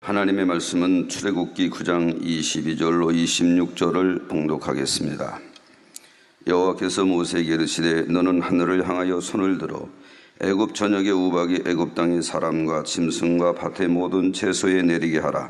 하나님의 말씀은 출애굽기 9장 22절로 26절을 봉독하겠습니다. 여호와께서 모세에게 이르시되 너는 하늘을 향하여 손을 들어 애굽 전역의 우박이 애굽 땅의 사람과 짐승과 밭의 모든 채소에 내리게 하라.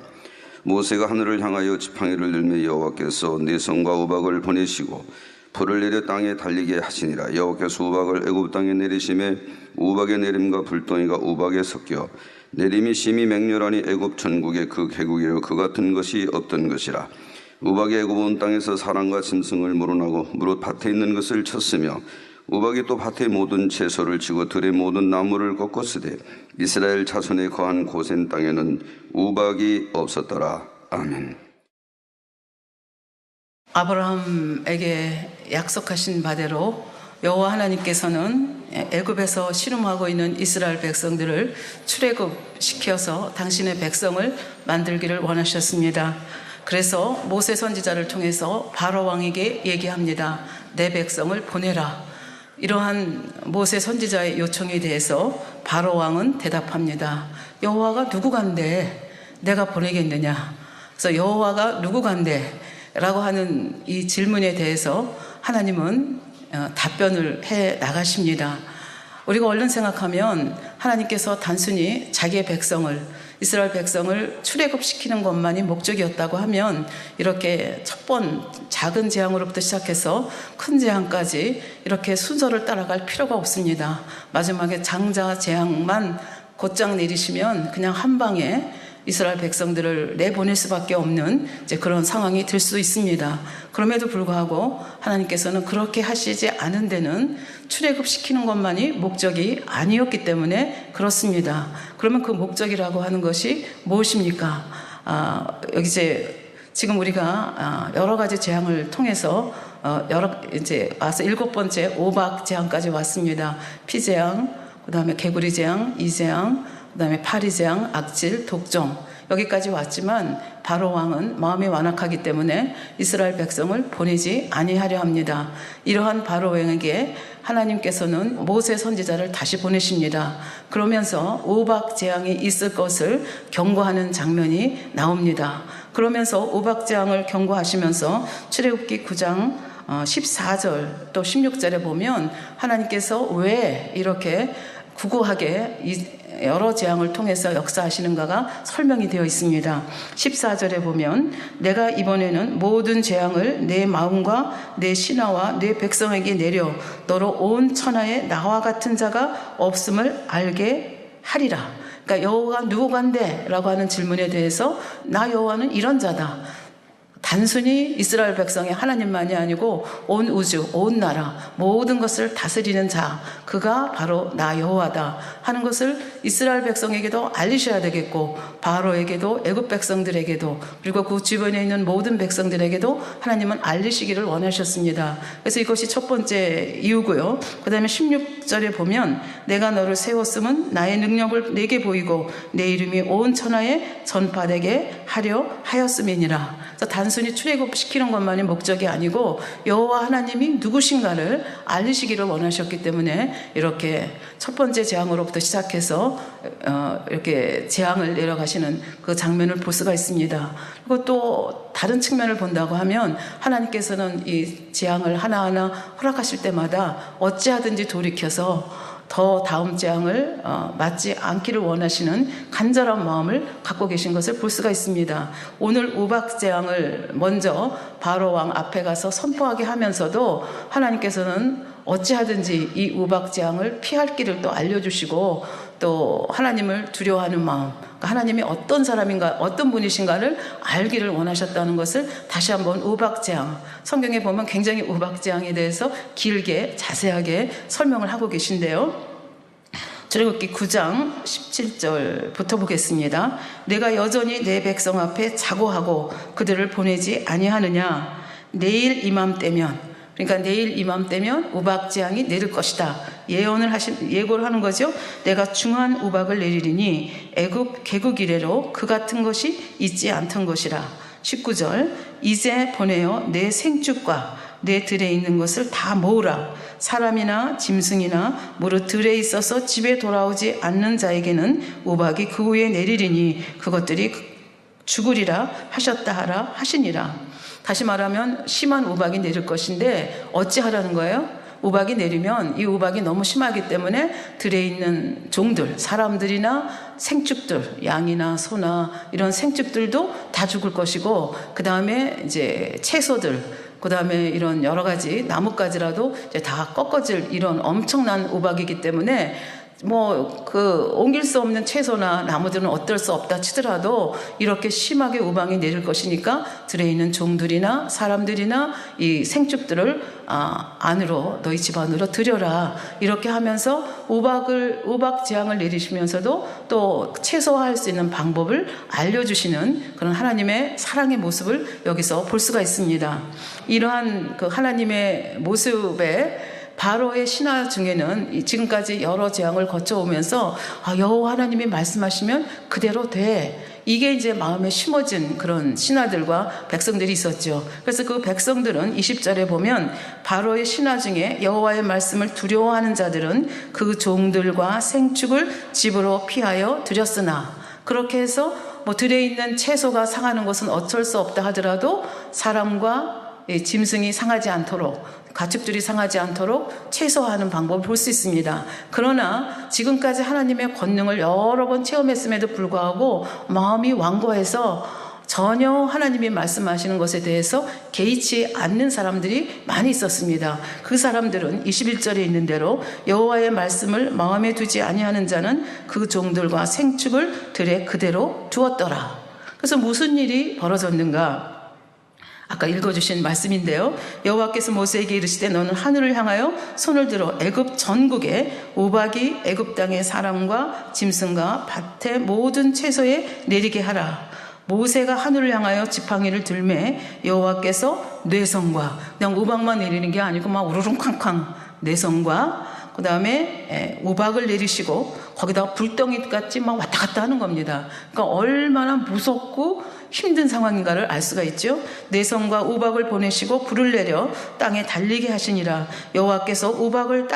모세가 하늘을 향하여 지팡이를 들며 여호와께서 내성과 우박을 보내시고 불을 내려 땅에 달리게 하시니라. 여호와께서 우박을 애굽 땅에 내리심에 우박의 내림과 불덩이가 우박에 섞여 내림이 심히 맹렬하니 애굽 전국에 그 계곡이요 그 같은 것이 없던 것이라. 우박이 애굽 온 땅에서 사람과 짐승을 물어나고 무릇 밭에 있는 것을 쳤으며 우박이 또 밭의 모든 채소를 치고 들의 모든 나무를 꺾었으되 이스라엘 자손의 거한 고센 땅에는 우박이 없었더라. 아멘. 아브라함에게 약속하신 바대로 여호와 하나님께서는 애굽에서 씨름하고 있는 이스라엘 백성들을 출애굽시켜서 당신의 백성을 만들기를 원하셨습니다. 그래서 모세 선지자를 통해서 바로 왕에게 얘기합니다. 내 백성을 보내라. 이러한 모세 선지자의 요청에 대해서 바로 왕은 대답합니다. 여호와가 누구간데 내가 보내겠느냐. 그래서 여호와가 누구간데 라고 하는 이 질문에 대해서 하나님은 답변을 해 나가십니다. 우리가 얼른 생각하면 하나님께서 단순히 자기의 백성을, 이스라엘 백성을 출애굽시키는 것만이 목적이었다고 하면 이렇게 첫 번 작은 재앙으로부터 시작해서 큰 재앙까지 이렇게 순서를 따라갈 필요가 없습니다. 마지막에 장자 재앙만 곧장 내리시면 그냥 한 방에 이스라엘 백성들을 내보낼 수밖에 없는 이제 그런 상황이 될 수 있습니다. 그럼에도 불구하고 하나님께서는 그렇게 하시지 않은 데는 출애굽시키는 것만이 목적이 아니었기 때문에 그렇습니다. 그러면 그 목적이라고 하는 것이 무엇입니까? 여기 지금 우리가 여러 가지 재앙을 통해서 이제 와서 7번째 오박 재앙까지 왔습니다. 피재앙, 그 다음에 개구리 재앙, 이재앙, 그 다음에 파리재앙, 악질, 독종 여기까지 왔지만 바로 왕은 마음이 완악하기 때문에 이스라엘 백성을 보내지 아니하려 합니다. 이러한 바로 왕에게 하나님께서는 모세 선지자를 다시 보내십니다. 그러면서 오박 재앙이 있을 것을 경고하는 장면이 나옵니다. 그러면서 오박 재앙을 경고하시면서 출애굽기 9장 14절 또 16절에 보면 하나님께서 왜 이렇게 구구하게 여러 재앙을 통해서 역사하시는가가 설명이 되어 있습니다. 14절에 보면 내가 이번에는 모든 재앙을 내 마음과 내 신하와 내 백성에게 내려 너로 온 천하에 나와 같은 자가 없음을 알게 하리라. 그러니까 여호와가 누구간데? 라고 하는 질문에 대해서 나 여호와는 이런 자다. 단순히 이스라엘 백성의 하나님만이 아니고 온 우주, 온 나라, 모든 것을 다스리는 자, 그가 바로 나 여호와다 하는 것을 이스라엘 백성에게도 알리셔야 되겠고 바로에게도 애굽 백성들에게도 그리고 그 주변에 있는 모든 백성들에게도 하나님은 알리시기를 원하셨습니다. 그래서 이것이 첫 번째 이유고요. 그 다음에 16절에 보면 내가 너를 세웠음은 나의 능력을 내게 보이고 내 이름이 온 천하에 전파되게 하려 하였음이니라. 단순히 출애굽시키는 것만이 목적이 아니고 여호와 하나님이 누구신가를 알리시기를 원하셨기 때문에 이렇게 첫 번째 재앙으로부터 시작해서 이렇게 재앙을 내려가시는 그 장면을 볼 수가 있습니다. 그리고 또 다른 측면을 본다고 하면 하나님께서는 이 재앙을 하나하나 허락하실 때마다 어찌하든지 돌이켜서 더 다음 재앙을 맞지 않기를 원하시는 간절한 마음을 갖고 계신 것을 볼 수가 있습니다. 오늘 우박 재앙을 먼저 바로 왕 앞에 가서 선포하게 하면서도 하나님께서는 어찌하든지 이 우박 재앙을 피할 길을 또 알려주시고 또 하나님을 두려워하는 마음, 그러니까 하나님이 어떤 사람인가, 어떤 분이신가를 알기를 원하셨다는 것을 다시 한번 우박 재앙, 성경에 보면 굉장히 우박 재앙에 대해서 길게 자세하게 설명을 하고 계신데요. 출애굽기 9장 17절부터 보겠습니다. 내가 여전히 내 백성 앞에 자고하고 그들을 보내지 아니하느냐. 내일 이맘때면, 그러니까 내일 이맘때면 우박 재앙이 내릴 것이다. 예고를 하는 거죠. 내가 중한 우박을 내리리니 애굽 개국 이래로 그 같은 것이 있지 않던 것이라. 19절 이제 보내어 내 생축과 내 들에 있는 것을 다 모으라. 사람이나 짐승이나 무릇 들에 있어서 집에 돌아오지 않는 자에게는 우박이 그 후에 내리리니 그것들이 죽으리라 하셨다 하라 하시니라. 다시 말하면 심한 우박이 내릴 것인데 어찌하라는 거예요? 우박이 내리면 이 우박이 너무 심하기 때문에 들에 있는 종들, 사람들이나 생축들, 양이나 소나 이런 생축들도 다 죽을 것이고, 그 다음에 이제 채소들, 그 다음에 이런 여러 가지 나뭇가지라도 이제 다 꺾어질 이런 엄청난 우박이기 때문에 옮길 수 없는 채소나 나무들은 어떨 수 없다 치더라도 이렇게 심하게 우박이 내릴 것이니까 들에 있는 종들이나 사람들이나 이 생축들을 안으로, 너희 집 안으로 들여라. 이렇게 하면서 우박 재앙을 내리시면서도 또 최소화할 수 있는 방법을 알려주시는 그런 하나님의 사랑의 모습을 여기서 볼 수가 있습니다. 이러한 그 하나님의 모습에 바로의 신화 중에는 지금까지 여러 재앙을 거쳐오면서 여호와 하나님이 말씀하시면 그대로 돼. 이게 이제 마음에 심어진 그런 신하들과 백성들이 있었죠. 그래서 그 백성들은 20절에 보면 바로의 신하 중에 여호와의 말씀을 두려워하는 자들은 그 종들과 생축을 집으로 피하여 들였으나, 그렇게 해서 들에 있는 채소가 상하는 것은 어쩔 수 없다 하더라도 사람과 짐승이 상하지 않도록, 가축들이 상하지 않도록 최소화하는 방법을 볼 수 있습니다. 그러나 지금까지 하나님의 권능을 여러 번 체험했음에도 불구하고 마음이 완고해서 전혀 하나님이 말씀하시는 것에 대해서 개의치 않는 사람들이 많이 있었습니다. 그 사람들은 21절에 있는 대로 여호와의 말씀을 마음에 두지 아니하는 자는 그 종들과 생축을 들에 그대로 두었더라. 그래서 무슨 일이 벌어졌는가? 아까 읽어주신 말씀인데요. 여호와께서 모세에게 이르시되 너는 하늘을 향하여 손을 들어 애굽 전국에 우박이 애굽 땅의 사람과 짐승과 밭의 모든 채소에 내리게 하라. 모세가 하늘을 향하여 지팡이를 들매 여호와께서 뇌성과, 그냥 우박만 내리는 게 아니고 막 우르릉쾅쾅 뇌성과 그 다음에 우박을 내리시고 거기다가 불덩이 같이 막 왔다 갔다 하는 겁니다. 그러니까 얼마나 무섭고 힘든 상황인가를 알 수가 있죠. 내성과 우박을 보내시고 불을 내려 땅에 달리게 하시니라. 여호와께서 우박을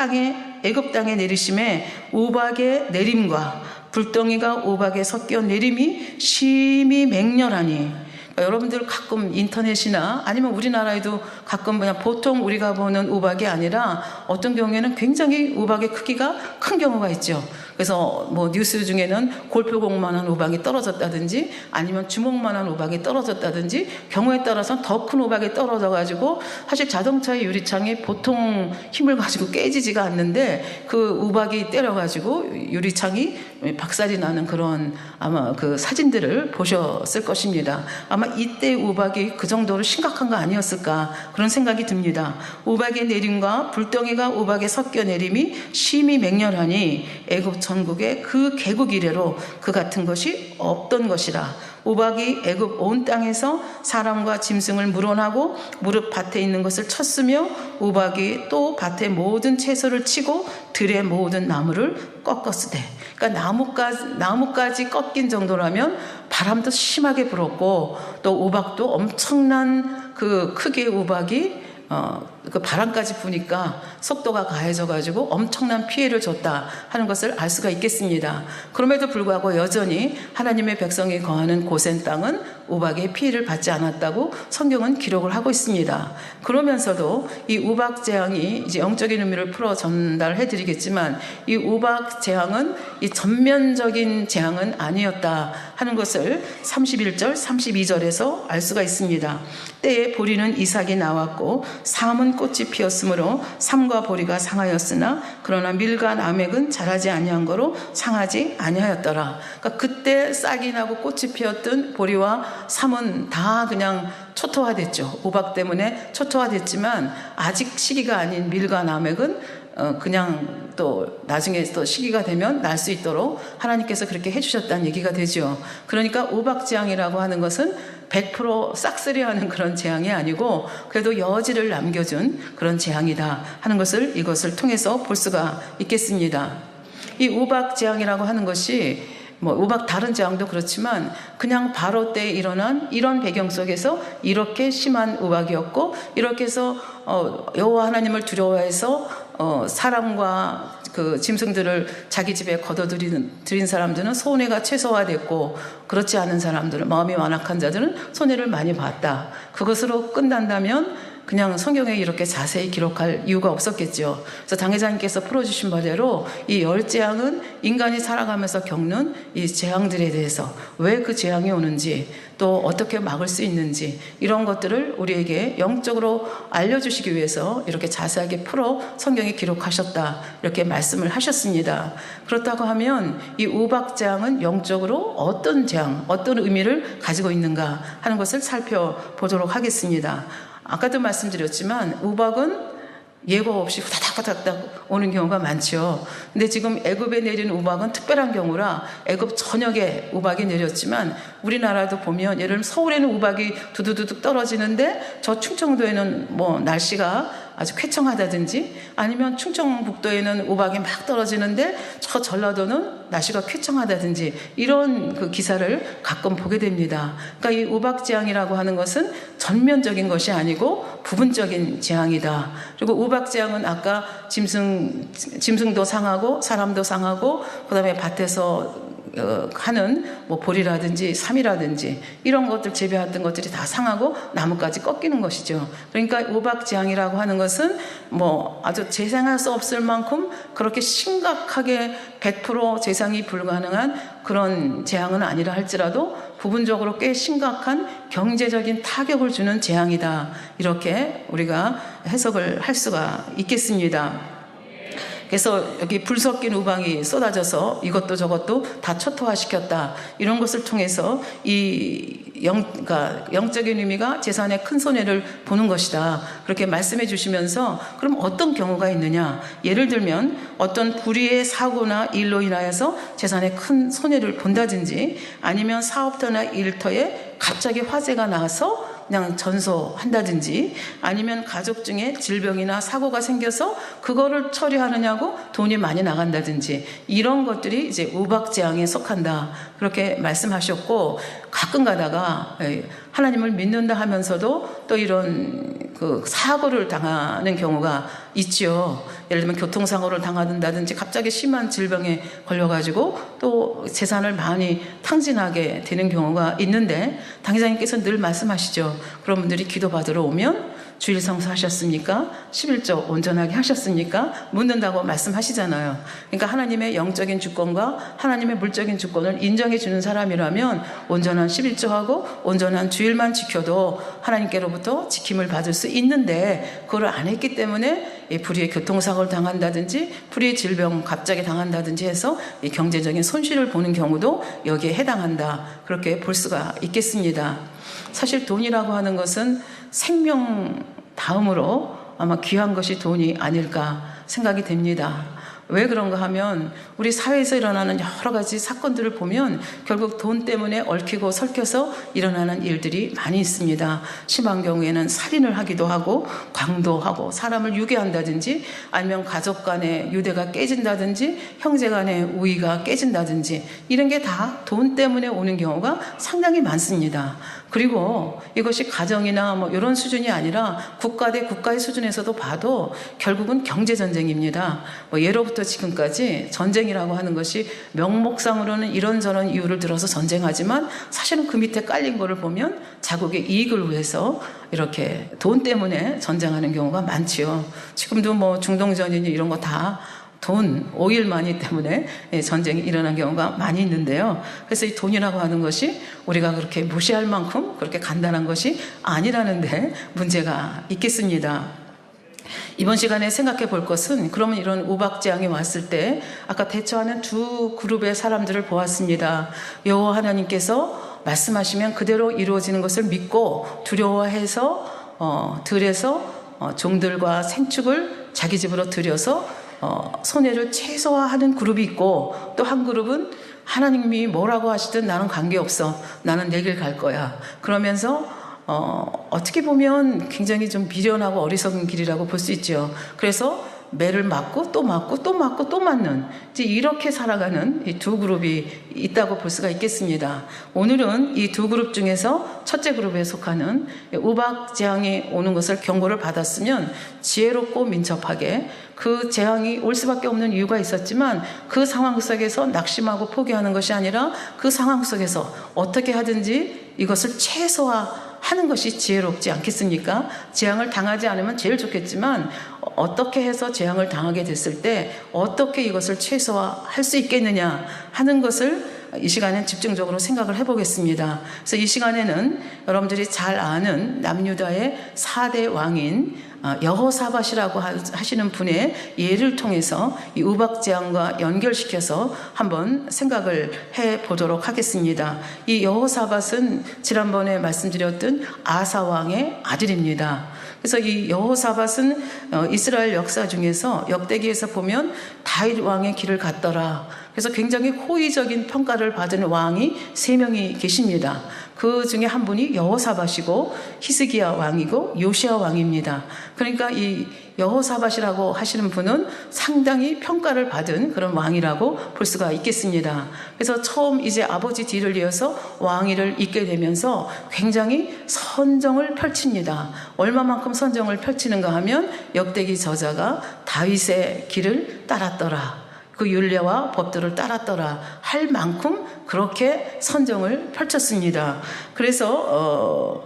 애굽 땅에 내리심에 우박의 내림과 불덩이가 우박에 섞여 내림이 심히 맹렬하니. 여러분들 가끔 인터넷이나 아니면 우리나라에도 가끔 그냥 보통 우리가 보는 우박이 아니라 어떤 경우에는 굉장히 우박의 크기가 큰 경우가 있죠. 그래서 뉴스 중에는 골프공만한 우박이 떨어졌다든지 아니면 주먹만한 우박이 떨어졌다든지 경우에 따라서는 더 큰 우박이 떨어져가지고 사실 자동차의 유리창이 보통 힘을 가지고 깨지지가 않는데 그 우박이 때려가지고 유리창이 박살이 나는 그런 아마 그 사진들을 보셨을 것입니다. 아마 이때 우박이 그 정도로 심각한 거 아니었을까 그런 생각이 듭니다. 우박의 내림과 불덩이가 우박에 섞여 내림이 심히 맹렬하니 애굽 전국에 그 개국 이래로 그 같은 것이 없던 것이라. 우박이 애굽 온 땅에서 사람과 짐승을 물어나고 무릇 밭에 있는 것을 쳤으며 우박이 또 밭의 모든 채소를 치고 들의 모든 나무를 꺾었으되. 그러니까 나무까지 꺾인 정도라면 바람도 심하게 불었고 또 우박도 엄청난 그 크기의 우박이 그 바람까지 부니까 속도가 가해져가지고 엄청난 피해를 줬다 하는 것을 알 수가 있겠습니다. 그럼에도 불구하고 여전히 하나님의 백성이 거하는 고센 땅은 우박의 피해를 받지 않았다고 성경은 기록을 하고 있습니다. 그러면서도 이 우박 재앙이 이제 영적인 의미를 풀어 전달해드리겠지만 이 우박 재앙은 이 전면적인 재앙은 아니었다 하는 것을 31절, 32절에서 알 수가 있습니다. 때에 보리는 이삭이 나왔고 삼은 꽃이 피었으므로 삼과 보리가 상하였으나 그러나 밀과 나맥은 자라지 아니한 거로 상하지 아니하였더라. 그러니까 그때 싹이 나고 꽃이 피었던 보리와 삼은 다 그냥 초토화됐죠. 우박 때문에 초토화됐지만 아직 시기가 아닌 밀과 나맥은 그냥 또 나중에 또 시기가 되면 날 수 있도록 하나님께서 그렇게 해주셨다는 얘기가 되죠. 그러니까 우박재앙이라고 하는 것은 100% 싹쓸이하는 그런 재앙이 아니고 그래도 여지를 남겨준 그런 재앙이다 하는 것을 이것을 통해서 볼 수가 있겠습니다. 이 우박재앙이라고 하는 것이 우박 다른 재앙도 그렇지만 그냥 바로 때 일어난 이런 배경 속에서 이렇게 심한 우박이었고 이렇게 해서 여호와 하나님을 두려워해서 사람과 그 짐승들을 자기 집에 거둬들인 사람들은 손해가 최소화됐고, 그렇지 않은 사람들은, 마음이 완악한 자들은 손해를 많이 봤다. 그것으로 끝난다면 그냥 성경에 이렇게 자세히 기록할 이유가 없었겠죠. 그래서 당회장님께서 풀어주신 바대로 이 10재앙은 인간이 살아가면서 겪는 이 재앙들에 대해서, 왜 그 재앙이 오는지, 또 어떻게 막을 수 있는지, 이런 것들을 우리에게 영적으로 알려주시기 위해서 이렇게 자세하게 풀어 성경에 기록하셨다, 이렇게 말씀을 하셨습니다. 그렇다고 하면 이 우박재앙은 영적으로 어떤 재앙, 어떤 의미를 가지고 있는가 하는 것을 살펴보도록 하겠습니다. 아까도 말씀드렸지만 우박은 예고 없이 후다닥후다닥 오는 경우가 많죠. 근데 지금 애굽에 내린 우박은 특별한 경우라 애굽 전역에 우박이 내렸지만, 우리나라도 보면 예를 들면 서울에는 우박이 두두두둑 떨어지는데 저 충청도에는 뭐 날씨가 아주 쾌청하다든지, 아니면 충청북도에는 우박이 막 떨어지는데 저 전라도는 날씨가 쾌청하다든지, 이런 그 기사를 가끔 보게 됩니다. 그러니까 이 우박재앙이라고 하는 것은 전면적인 것이 아니고 부분적인 재앙이다. 그리고 우박재앙은 아까 짐승도 상하고 사람도 상하고, 그 다음에 밭에서 하는 뭐 보리라든지 삼이라든지 이런 것들 재배했던 것들이 다 상하고 나무까지 꺾이는 것이죠. 그러니까 우박재앙이라고 하는 것은 뭐 아주 재생할 수 없을 만큼 그렇게 심각하게 100% 재상이 불가능한 그런 재앙은 아니라 할지라도 부분적으로 꽤 심각한 경제적인 타격을 주는 재앙이다, 이렇게 우리가 해석을 할 수가 있겠습니다. 그래서 여기 불 섞인 우박이 쏟아져서 이것도 저것도 다 초토화시켰다, 이런 것을 통해서 그러니까 영적인 의미가 재산의 큰 손해를 보는 것이다, 그렇게 말씀해 주시면서, 그럼 어떤 경우가 있느냐, 예를 들면 어떤 불의의 사고나 일로 인하여서 재산의 큰 손해를 본다든지, 아니면 사업터나 일터에 갑자기 화재가 나서 그냥 전소한다든지, 아니면 가족 중에 질병이나 사고가 생겨서 그거를 처리하느냐고 돈이 많이 나간다든지, 이런 것들이 이제 우박재앙에 속한다, 그렇게 말씀하셨고, 가끔 가다가 하나님을 믿는다 하면서도 또 이런 그 사고를 당하는 경우가 있죠. 예를 들면 교통사고를 당한다든지 갑자기 심한 질병에 걸려가지고 또 재산을 많이 탕진하게 되는 경우가 있는데, 당회장님께서 늘 말씀하시죠. 그런 분들이 기도받으러 오면 주일 성수하셨습니까? 11조 온전하게 하셨습니까? 묻는다고 말씀하시잖아요. 그러니까 하나님의 영적인 주권과 하나님의 물적인 주권을 인정해 주는 사람이라면 온전한 11조하고 온전한 주일만 지켜도 하나님께로부터 지킴을 받을 수 있는데, 그걸 안 했기 때문에 불의의 교통사고를 당한다든지 불의의 질병 갑자기 당한다든지 해서 경제적인 손실을 보는 경우도 여기에 해당한다, 그렇게 볼 수가 있겠습니다. 사실 돈이라고 하는 것은 생명 다음으로 아마 귀한 것이 돈이 아닐까 생각이 됩니다. 왜 그런가 하면 우리 사회에서 일어나는 여러 가지 사건들을 보면 결국 돈 때문에 얽히고 설켜서 일어나는 일들이 많이 있습니다. 심한 경우에는 살인을 하기도 하고 강도하고 사람을 유괴한다든지, 아니면 가족 간의 유대가 깨진다든지 형제 간의 우위가 깨진다든지, 이런 게 다 돈 때문에 오는 경우가 상당히 많습니다. 그리고 이것이 가정이나 뭐 이런 수준이 아니라 국가 대 국가의 수준에서도 봐도 결국은 경제전쟁입니다. 뭐 예로부터 지금까지 전쟁이라고 하는 것이 명목상으로는 이런저런 이유를 들어서 전쟁하지만, 사실은 그 밑에 깔린 거를 보면 자국의 이익을 위해서 이렇게 돈 때문에 전쟁하는 경우가 많지요. 지금도 뭐 중동전이니 이런 거 다 돈, 오일 마니 때문에 전쟁이 일어난 경우가 많이 있는데요. 그래서 이 돈이라고 하는 것이 우리가 그렇게 무시할 만큼 그렇게 간단한 것이 아니라는 데 문제가 있겠습니다. 이번 시간에 생각해 볼 것은, 그러면 이런 우박재앙이 왔을 때 아까 대처하는 두 그룹의 사람들을 보았습니다. 여호와 하나님께서 말씀하시면 그대로 이루어지는 것을 믿고 두려워해서 들에서 종들과 생축을 자기 집으로 들여서 손해를 최소화하는 그룹이 있고, 또 한 그룹은 하나님이 뭐라고 하시든 나는 관계없어, 나는 내 길 갈 거야, 그러면서 어떻게 보면 굉장히 좀 미련하고 어리석은 길이라고 볼 수 있죠. 그래서 매를 맞고 또 맞고 또 맞고 또 맞는 이제 이렇게 살아가는 이 두 그룹이 있다고 볼 수가 있겠습니다. 오늘은 이 두 그룹 중에서 첫째 그룹에 속하는 우박 재앙이 오는 것을 경고를 받았으면 지혜롭고 민첩하게 그 재앙이 올 수밖에 없는 이유가 있었지만 그 상황 속에서 낙심하고 포기하는 것이 아니라 그 상황 속에서 어떻게 하든지 이것을 최소화하는 것이 지혜롭지 않겠습니까? 재앙을 당하지 않으면 제일 좋겠지만 어떻게 해서 재앙을 당하게 됐을 때 어떻게 이것을 최소화할 수 있겠느냐 하는 것을 이 시간에 집중적으로 생각을 해보겠습니다. 그래서 이 시간에는 여러분들이 잘 아는 남유다의 4대 왕인 여호사밧이라고 하시는 분의 예를 통해서 이 우박 재앙과 연결시켜서 한번 생각을 해보도록 하겠습니다. 이 여호사밧은 지난번에 말씀드렸던 아사 왕의 아들입니다. 그래서 이 여호사밧은 이스라엘 역사 중에서 역대기에서 보면 다윗 왕의 길을 갔더라. 그래서 굉장히 호의적인 평가를 받은 왕이 3명이 계십니다. 그 중에 한 분이 여호사밧이고 히스기야 왕이고 요시야 왕입니다. 그러니까 이 여호사밧이라고 하시는 분은 상당히 평가를 받은 그런 왕이라고 볼 수가 있겠습니다. 그래서 처음 이제 아버지 뒤를 이어서 왕위를 잇게 되면서 굉장히 선정을 펼칩니다. 얼마만큼 선정을 펼치는가 하면 역대기 저자가 다윗의 길을 따랐더라. 그 율례와 법도를 따랐더라 할 만큼 그렇게 선정을 펼쳤습니다. 그래서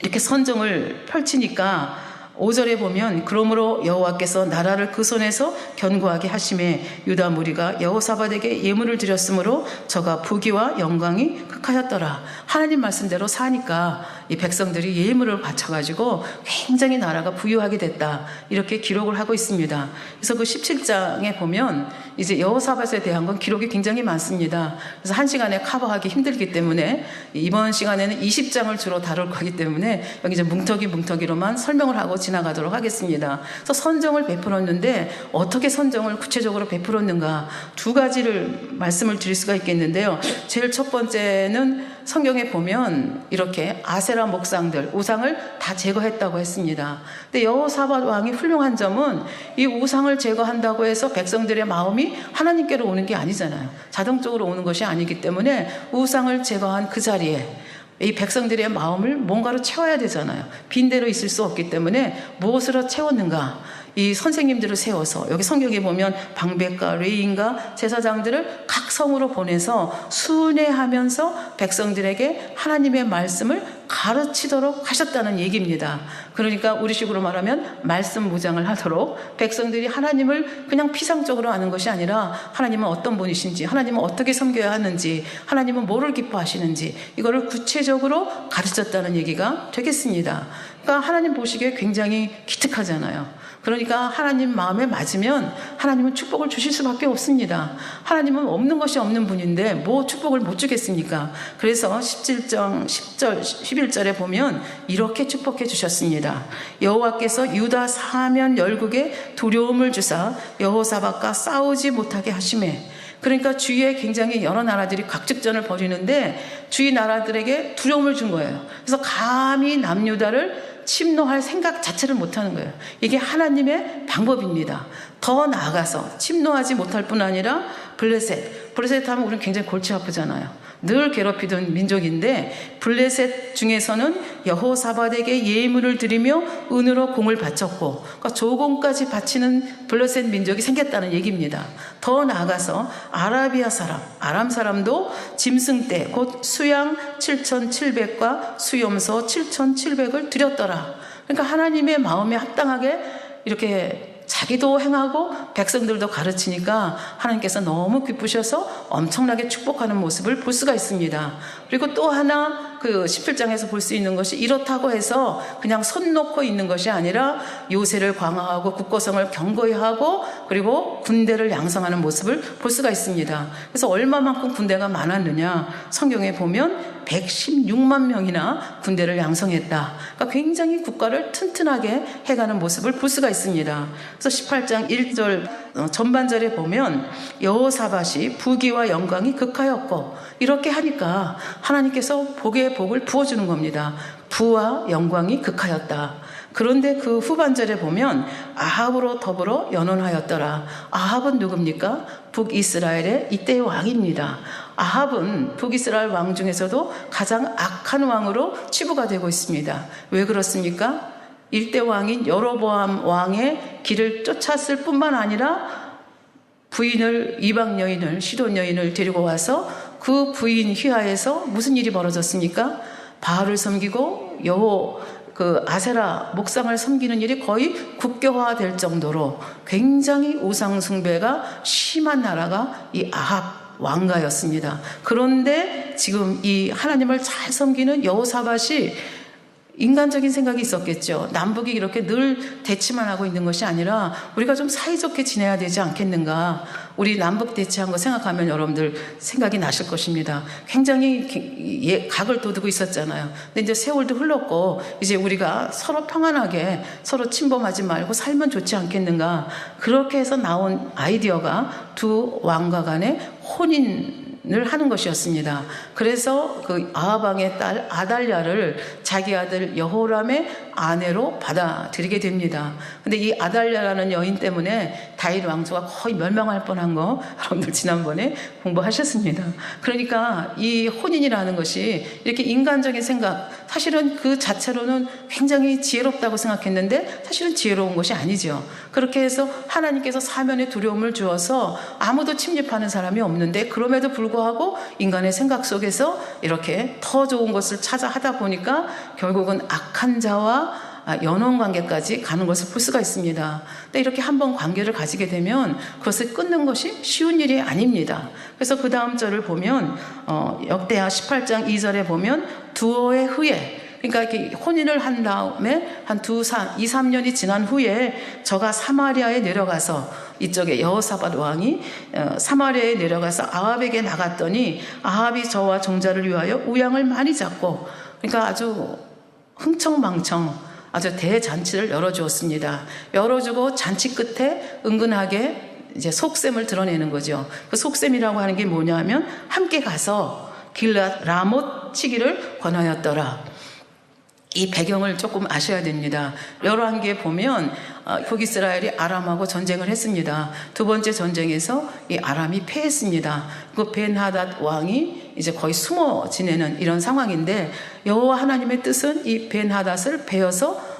이렇게 선정을 펼치니까 5절에 보면 그러므로 여호와께서 나라를 그 손에서 견고하게 하심에 유다 무리가 여호사밧에게 예물을 드렸으므로 저가 부귀와 영광이 극하였더라. 하나님 말씀대로 사니까 이 백성들이 예물을 바쳐가지고 굉장히 나라가 부유하게 됐다. 이렇게 기록을 하고 있습니다. 그래서 그 17장에 보면 이제 여호사밧에 대한 건 기록이 굉장히 많습니다. 그래서 한 시간에 커버하기 힘들기 때문에 이번 시간에는 20장을 주로 다룰 거기 때문에 여기 이제 뭉터기로만 설명을 하고 지나가도록 하겠습니다. 그래서 선정을 베풀었는데 어떻게 선정을 구체적으로 베풀었는가 두 가지를 말씀을 드릴 수가 있겠는데요. 제일 첫 번째는 성경에 보면 이렇게 아세라 목상들 우상을 다 제거했다고 했습니다. 근데 여호사밧 왕이 훌륭한 점은 이 우상을 제거한다고 해서 백성들의 마음이 하나님께로 오는 게 아니잖아요. 자동적으로 오는 것이 아니기 때문에 우상을 제거한 그 자리에 이 백성들의 마음을 뭔가로 채워야 되잖아요. 빈대로 있을 수 없기 때문에 무엇으로 채웠는가? 이 선생님들을 세워서 여기 성경에 보면 방백과 레위인과 제사장들을 각 성으로 보내서 순회하면서 백성들에게 하나님의 말씀을 가르치도록 하셨다는 얘기입니다. 그러니까 우리식으로 말하면 말씀 무장을 하도록 백성들이 하나님을 그냥 피상적으로 아는 것이 아니라 하나님은 어떤 분이신지, 하나님은 어떻게 섬겨야 하는지, 하나님은 뭐를 기뻐하시는지 이거를 구체적으로 가르쳤다는 얘기가 되겠습니다. 그러니까 하나님 보시기에 굉장히 기특하잖아요. 그러니까 하나님 마음에 맞으면 하나님은 축복을 주실 수밖에 없습니다. 하나님은 없는 것이 없는 분인데 뭐 축복을 못 주겠습니까? 그래서 17장 10절 11절에 보면 이렇게 축복해 주셨습니다. 여호와께서 유다 사면 열국에 두려움을 주사 여호사밧과 싸우지 못하게 하시매. 그러니까 주위에 굉장히 여러 나라들이 각축전을 벌이는데 주위 나라들에게 두려움을 준 거예요. 그래서 감히 남유다를 침노할 생각 자체를 못하는 거예요. 이게 하나님의 방법입니다. 더 나아가서 침노하지 못할 뿐 아니라 블레셋 하면 우리는 굉장히 골치 아프잖아요. 늘 괴롭히던 민족인데 블레셋 중에서는 여호사밧에게 예물을 드리며 은으로 공을 바쳤고 그러니까 조공까지 바치는 블레셋 민족이 생겼다는 얘기입니다. 더 나아가서 아라비아 사람, 아람 사람도 짐승떼 곧 수양 7,700과 수염소 7,700을 드렸더라. 그러니까 하나님의 마음에 합당하게 이렇게 자기도 행하고 백성들도 가르치니까 하나님께서 너무 기쁘셔서 엄청나게 축복하는 모습을 볼 수가 있습니다. 그리고 또 하나 그 17장에서 볼 수 있는 것이 이렇다고 해서 그냥 손 놓고 있는 것이 아니라 요새를 강화하고 국고성을 견고히 하고 그리고 군대를 양성하는 모습을 볼 수가 있습니다. 그래서 얼마만큼 군대가 많았느냐 성경에 보면 116만 명이나 군대를 양성했다. 그러니까 굉장히 국가를 튼튼하게 해가는 모습을 볼 수가 있습니다. 그래서 18장 1절 전반절에 보면 여호사밧이 부귀와 영광이 극하였고 이렇게 하니까 하나님께서 복의 복을 부어주는 겁니다. 부와 영광이 극하였다. 그런데 그 후반절에 보면 아합으로 더불어 연혼하였더라. 아합은 누굽니까? 북이스라엘의 이때의 왕입니다. 아합은 북이스라엘 왕 중에서도 가장 악한 왕으로 치부가 되고 있습니다. 왜 그렇습니까? 일대 왕인 여로보암 왕의 길을 쫓았을 뿐만 아니라 부인을, 이방 여인을, 시돈 여인을 데리고 와서 그 부인 휘하에서 무슨 일이 벌어졌습니까? 바알을 섬기고 아세라 목상을 섬기는 일이 거의 국교화될 정도로 굉장히 우상 숭배가 심한 나라가 이 아합 왕가였습니다. 그런데 지금 이 하나님을 잘 섬기는 여호사밧이 인간적인 생각이 있었겠죠. 남북이 이렇게 늘 대치만 하고 있는 것이 아니라 우리가 좀 사이좋게 지내야 되지 않겠는가. 우리 남북 대치한 거 생각하면 여러분들 생각이 나실 것입니다. 굉장히 각을 돋우고 있었잖아요. 근데 이제 세월도 흘렀고 이제 우리가 서로 평안하게 서로 침범하지 말고 살면 좋지 않겠는가. 그렇게 해서 나온 아이디어가 두 왕과 간의 혼인을 하는 것이었습니다. 그래서 그 아합 왕의 딸 아달랴를 자기 아들 여호람의 아내로 받아들이게 됩니다. 근데 이 아달랴라는 여인 때문에 다윗 왕조가 거의 멸망할 뻔한 거 여러분들 지난번에 공부하셨습니다. 그러니까 이 혼인이라는 것이 이렇게 인간적인 생각, 사실은 그 자체로는 굉장히 지혜롭다고 생각했는데 사실은 지혜로운 것이 아니죠. 그렇게 해서 하나님께서 사면에 두려움을 주어서 아무도 침입하는 사람이 없는데 그럼에도 불구하고 인간의 생각 속에서 이렇게 더 좋은 것을 찾아 하다 보니까 결국은 악한 자와 연원 관계까지 가는 것을 볼 수가 있습니다. 근데 이렇게 한번 관계를 가지게 되면 그것을 끊는 것이 쉬운 일이 아닙니다. 그래서 그 다음 절을 보면 역대하 18장 2절에 보면 두어의 후에, 그러니까 이렇게 혼인을 한 다음에 한 2, 3년이 지난 후에 저가 사마리아에 내려가서 이쪽에 여호사밧 왕이 사마리아에 내려가서 아합에게 나갔더니 아합이 저와 종자를 위하여 우양을 많이 잡고, 그러니까 아주 흥청망청 아주 대잔치를 열어주었습니다. 열어주고 잔치 끝에 은근하게 이제 속셈을 드러내는 거죠. 그 속셈이라고 하는 게 뭐냐면 함께 가서 길앗 라못 치기를 권하였더라. 이 배경을 조금 아셔야 됩니다. 열왕기에 보면 북이스라엘이 아람하고 전쟁을 했습니다. 두 번째 전쟁에서 이 아람이 패했습니다. 그 벤하닷 왕이 이제 거의 숨어 지내는 이런 상황인데 여호와 하나님의 뜻은 이 벤하닷을 베어서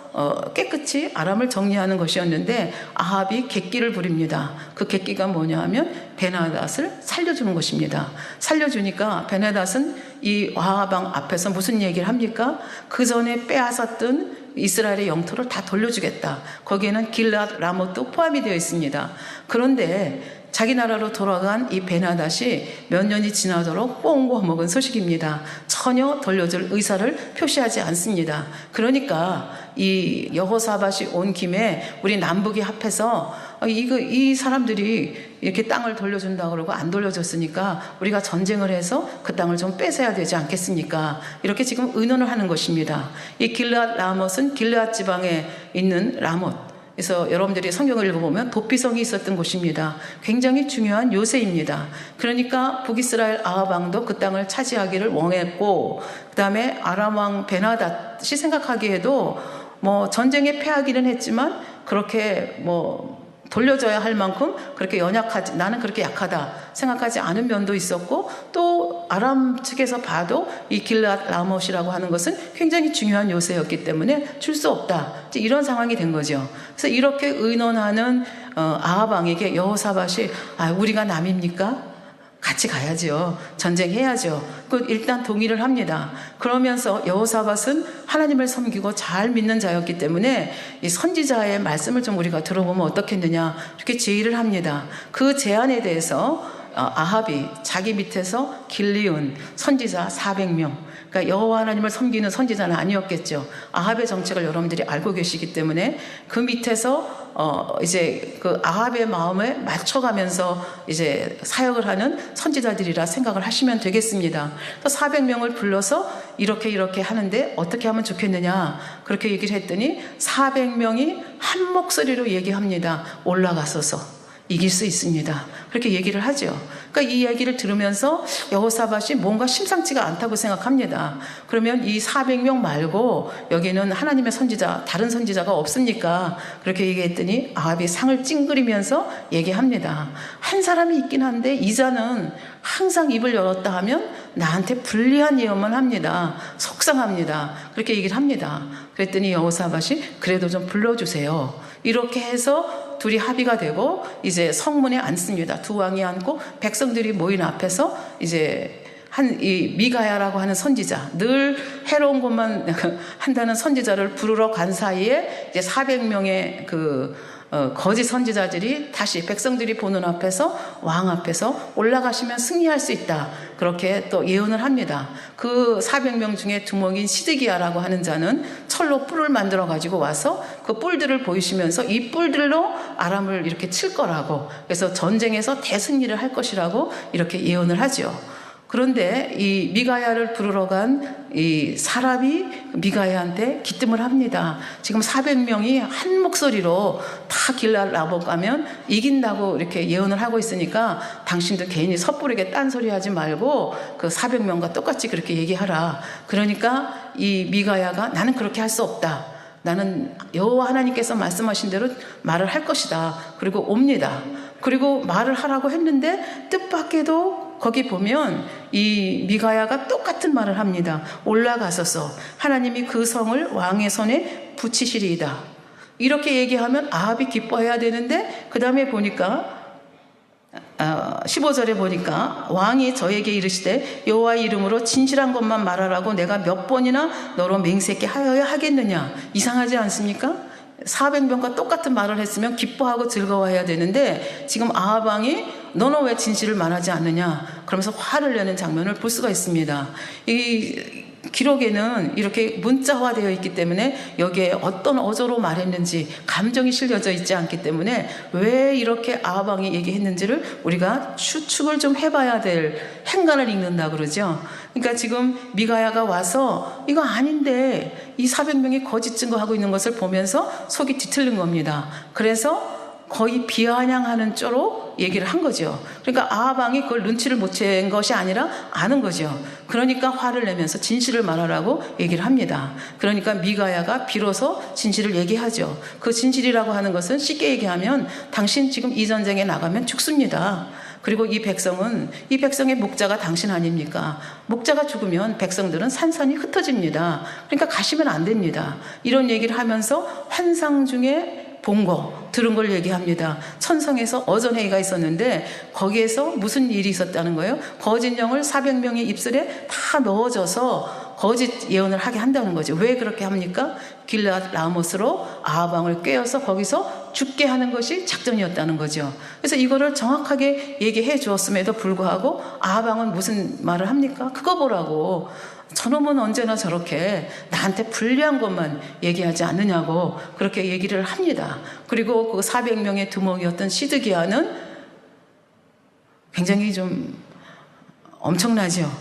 깨끗이 아람을 정리하는 것이었는데 아합이 객기를 부립니다. 그 객기가 뭐냐 하면 벤하닷을 살려주는 것입니다. 살려주니까 벤하닷은 이 아합 왕 앞에서 무슨 얘기를 합니까? 그 전에 빼앗았던 이스라엘의 영토를 다 돌려주겠다. 거기에는 길앗 라못도 포함이 되어 있습니다. 그런데 자기 나라로 돌아간 이 벤하닷이 몇 년이 지나도록 꽁고 먹은 소식입니다. 전혀 돌려줄 의사를 표시하지 않습니다. 그러니까 이 여호사밧이 온 김에 우리 남북이 합해서 이 사람들이 이렇게 땅을 돌려준다 그러고 안 돌려줬으니까 우리가 전쟁을 해서 그 땅을 좀 뺏어야 되지 않겠습니까? 이렇게 지금 의논을 하는 것입니다. 이 길앗 라못은 길앗 지방에 있는 라못. 그래서 여러분들이 성경을 읽어보면 도피성이 있었던 곳입니다. 굉장히 중요한 요새입니다. 그러니까 북이스라엘 아합 왕도 그 땅을 차지하기를 원했고, 그 다음에 아람 왕 벤하닷이 생각하기에도 뭐 전쟁에 패하기는 했지만 그렇게 뭐 돌려줘야 할 만큼 그렇게 연약하지, 나는 그렇게 약하다 생각하지 않은 면도 있었고, 또 아람 측에서 봐도 이 길앗 라못이라고 하는 것은 굉장히 중요한 요새였기 때문에 줄 수 없다, 이런 상황이 된 거죠. 그래서 이렇게 의논하는 아합 왕에게 여호사밧이 우리가 남입니까? 같이 가야죠. 전쟁해야죠. 그 일단 동의를 합니다. 그러면서 여호사밧은 하나님을 섬기고 잘 믿는 자였기 때문에 이 선지자의 말씀을 좀 우리가 들어보면 어떻겠느냐, 이렇게 제의를 합니다. 그 제안에 대해서 아합이 자기 밑에서 길리운 선지자 400명, 그러니까 여호와 하나님을 섬기는 선지자는 아니었겠죠. 아합의 정책을 여러분들이 알고 계시기 때문에 그 밑에서 이제 그 아합의 마음에 맞춰가면서 이제 사역을 하는 선지자들이라 생각을 하시면 되겠습니다. 400명을 불러서 이렇게 하는데 어떻게 하면 좋겠느냐, 그렇게 얘기를 했더니 400명이 한 목소리로 얘기합니다. 올라가소서. 이길 수 있습니다. 그렇게 얘기를 하죠. 그러니까 이 얘기를 들으면서 여호사밧이 뭔가 심상치가 않다고 생각합니다. 그러면 이 400명 말고 여기는 하나님의 선지자, 다른 선지자가 없습니까? 그렇게 얘기했더니 아합이 상을 찡그리면서 얘기합니다. 한 사람이 있긴 한데 이 자는 항상 입을 열었다 하면 나한테 불리한 예언만 합니다. 속상합니다. 그렇게 얘기를 합니다. 그랬더니 여호사밧이 그래도 좀 불러주세요. 이렇게 해서 둘이 합의가 되고 이제 성문에 앉습니다. 두 왕이 앉고 백성들이 모인 앞에서 이제 이 미가야라고 하는 선지자, 늘 해로운 것만 한다는 선지자를 부르러 간 사이에 이제 400명의 거짓 선지자들이 다시 백성들이 보는 앞에서 왕 앞에서 올라가시면 승리할 수 있다. 그렇게 또 예언을 합니다. 그 400명 중에 두목인 시드기야라고 하는 자는 철로 뿔을 만들어 가지고 와서 그 뿔들을 보이시면서 이 뿔들로 아람을 이렇게 칠 거라고, 그래서 전쟁에서 대승리를 할 것이라고 이렇게 예언을 하죠. 그런데 이 미가야를 부르러 간 이 사람이 미가야한테 기뜸을 합니다. 지금 400명이 한 목소리로 다 길랄 라봇 가면 이긴다고 이렇게 예언을 하고 있으니까 당신도 괜히 섣부르게 딴소리 하지 말고 그 400명과 똑같이 그렇게 얘기하라. 그러니까 이 미가야가 나는 그렇게 할 수 없다. 나는 여호와 하나님께서 말씀하신 대로 말을 할 것이다. 그리고 옵니다. 그리고 말을 하라고 했는데 뜻밖에도 거기 보면 이 미가야가 똑같은 말을 합니다. 올라가소서 하나님이 그 성을 왕의 손에 붙이시리이다. 이렇게 얘기하면 아합이 기뻐해야 되는데 그 다음에 보니까 15절에 보니까 왕이 저에게 이르시되 여호와의 이름으로 진실한 것만 말하라고 내가 몇 번이나 너로 맹세케 하여야 하겠느냐. 이상하지 않습니까? 400명과 똑같은 말을 했으면 기뻐하고 즐거워해야 되는데 지금 아합 왕이 너는 왜 진실을 말하지 않느냐 그러면서 화를 내는 장면을 볼 수가 있습니다. 이 기록에는 이렇게 문자화되어 있기 때문에 여기에 어떤 어조로 말했는지 감정이 실려져 있지 않기 때문에 왜 이렇게 아합 왕이 얘기했는지를 우리가 추측을 좀 해봐야 될 행간을 읽는다 그러죠. 그러니까 지금 미가야가 와서 이거 아닌데 이 400명이 거짓 증거하고 있는 것을 보면서 속이 뒤틀린 겁니다. 그래서 거의 비아냥하는 쪽으로 얘기를 한 거죠. 그러니까 아합 왕이 그걸 눈치를 못 챈 것이 아니라 아는 거죠. 그러니까 화를 내면서 진실을 말하라고 얘기를 합니다. 그러니까 미가야가 비로소 진실을 얘기하죠. 그 진실이라고 하는 것은 쉽게 얘기하면 당신 지금 이 전쟁에 나가면 죽습니다. 그리고 이 백성의 목자가 당신 아닙니까? 목자가 죽으면 백성들은 산산이 흩어집니다. 그러니까 가시면 안 됩니다. 이런 얘기를 하면서 환상 중에 본 거, 들은 걸 얘기합니다. 천성에서 어전회의가 있었는데 거기에서 무슨 일이 있었다는 거예요? 거짓 영을 400명의 입술에 다 넣어줘서 거짓 예언을 하게 한다는 거죠. 왜 그렇게 합니까? 길앗 라못으로 아합 왕을 꿰어서 거기서 죽게 하는 것이 작전이었다는 거죠. 그래서 이거를 정확하게 얘기해 주었음에도 불구하고 아합 왕은 무슨 말을 합니까? 그거 보라고. 저놈은 언제나 저렇게 나한테 불리한 것만 얘기하지 않느냐고 그렇게 얘기를 합니다. 그리고 그 400명의 두목이었던 시드기야는 굉장히 좀 엄청나죠.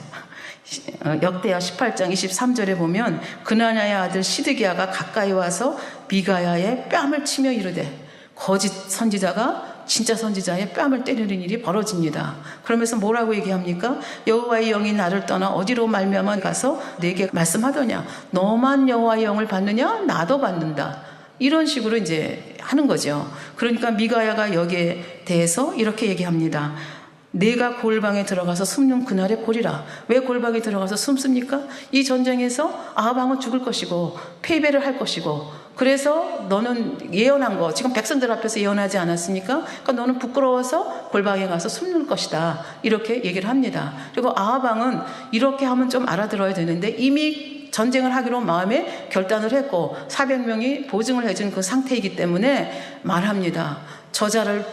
역대하 18장 23절에 보면 그나냐의 아들 시드기야가 가까이 와서 미가야의 뺨을 치며 이르되 거짓 선지자가 진짜 선지자의 뺨을 때리는 일이 벌어집니다. 그러면서 뭐라고 얘기합니까? 여호와의 영이 나를 떠나 어디로 말미암아 가서 내게 말씀하더냐. 너만 여호와의 영을 받느냐? 나도 받는다. 이런 식으로 이제 하는 거죠. 그러니까 미가야가 여기에 대해서 이렇게 얘기합니다. 내가 골방에 들어가서 숨는 그날에 보리라. 왜 골방에 들어가서 숨습니까? 이 전쟁에서 아합 왕은 죽을 것이고 패배를 할 것이고 그래서 너는 예언한 거 지금 백성들 앞에서 예언하지 않았습니까? 그러니까 너는 부끄러워서 골방에 가서 숨는 것이다. 이렇게 얘기를 합니다. 그리고 아합 왕은 이렇게 하면 좀 알아들어야 되는데 이미 전쟁을 하기로 마음에 결단을 했고 400명이 보증을 해준 그 상태이기 때문에 말합니다. 저자를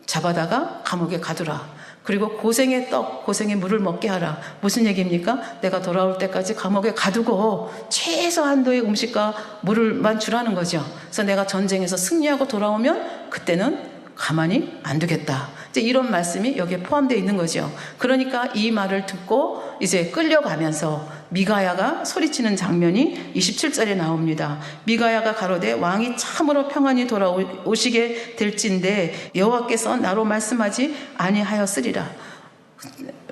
잡아다가 감옥에 가두라. 그리고 고생의 떡, 고생의 물을 먹게 하라. 무슨 얘기입니까? 내가 돌아올 때까지 감옥에 가두고 최소한도의 음식과 물을만 주라는 거죠. 그래서 내가 전쟁에서 승리하고 돌아오면 그때는 가만히 안 두겠다. 이제 이런 말씀이 여기에 포함되어 있는 거죠. 그러니까 이 말을 듣고 이제 끌려가면서 미가야가 소리치는 장면이 27절에 나옵니다. 미가야가 가로되 왕이 참으로 평안히 돌아오시게 될진데 여호와께서 나로 말씀하지 아니하였으리라.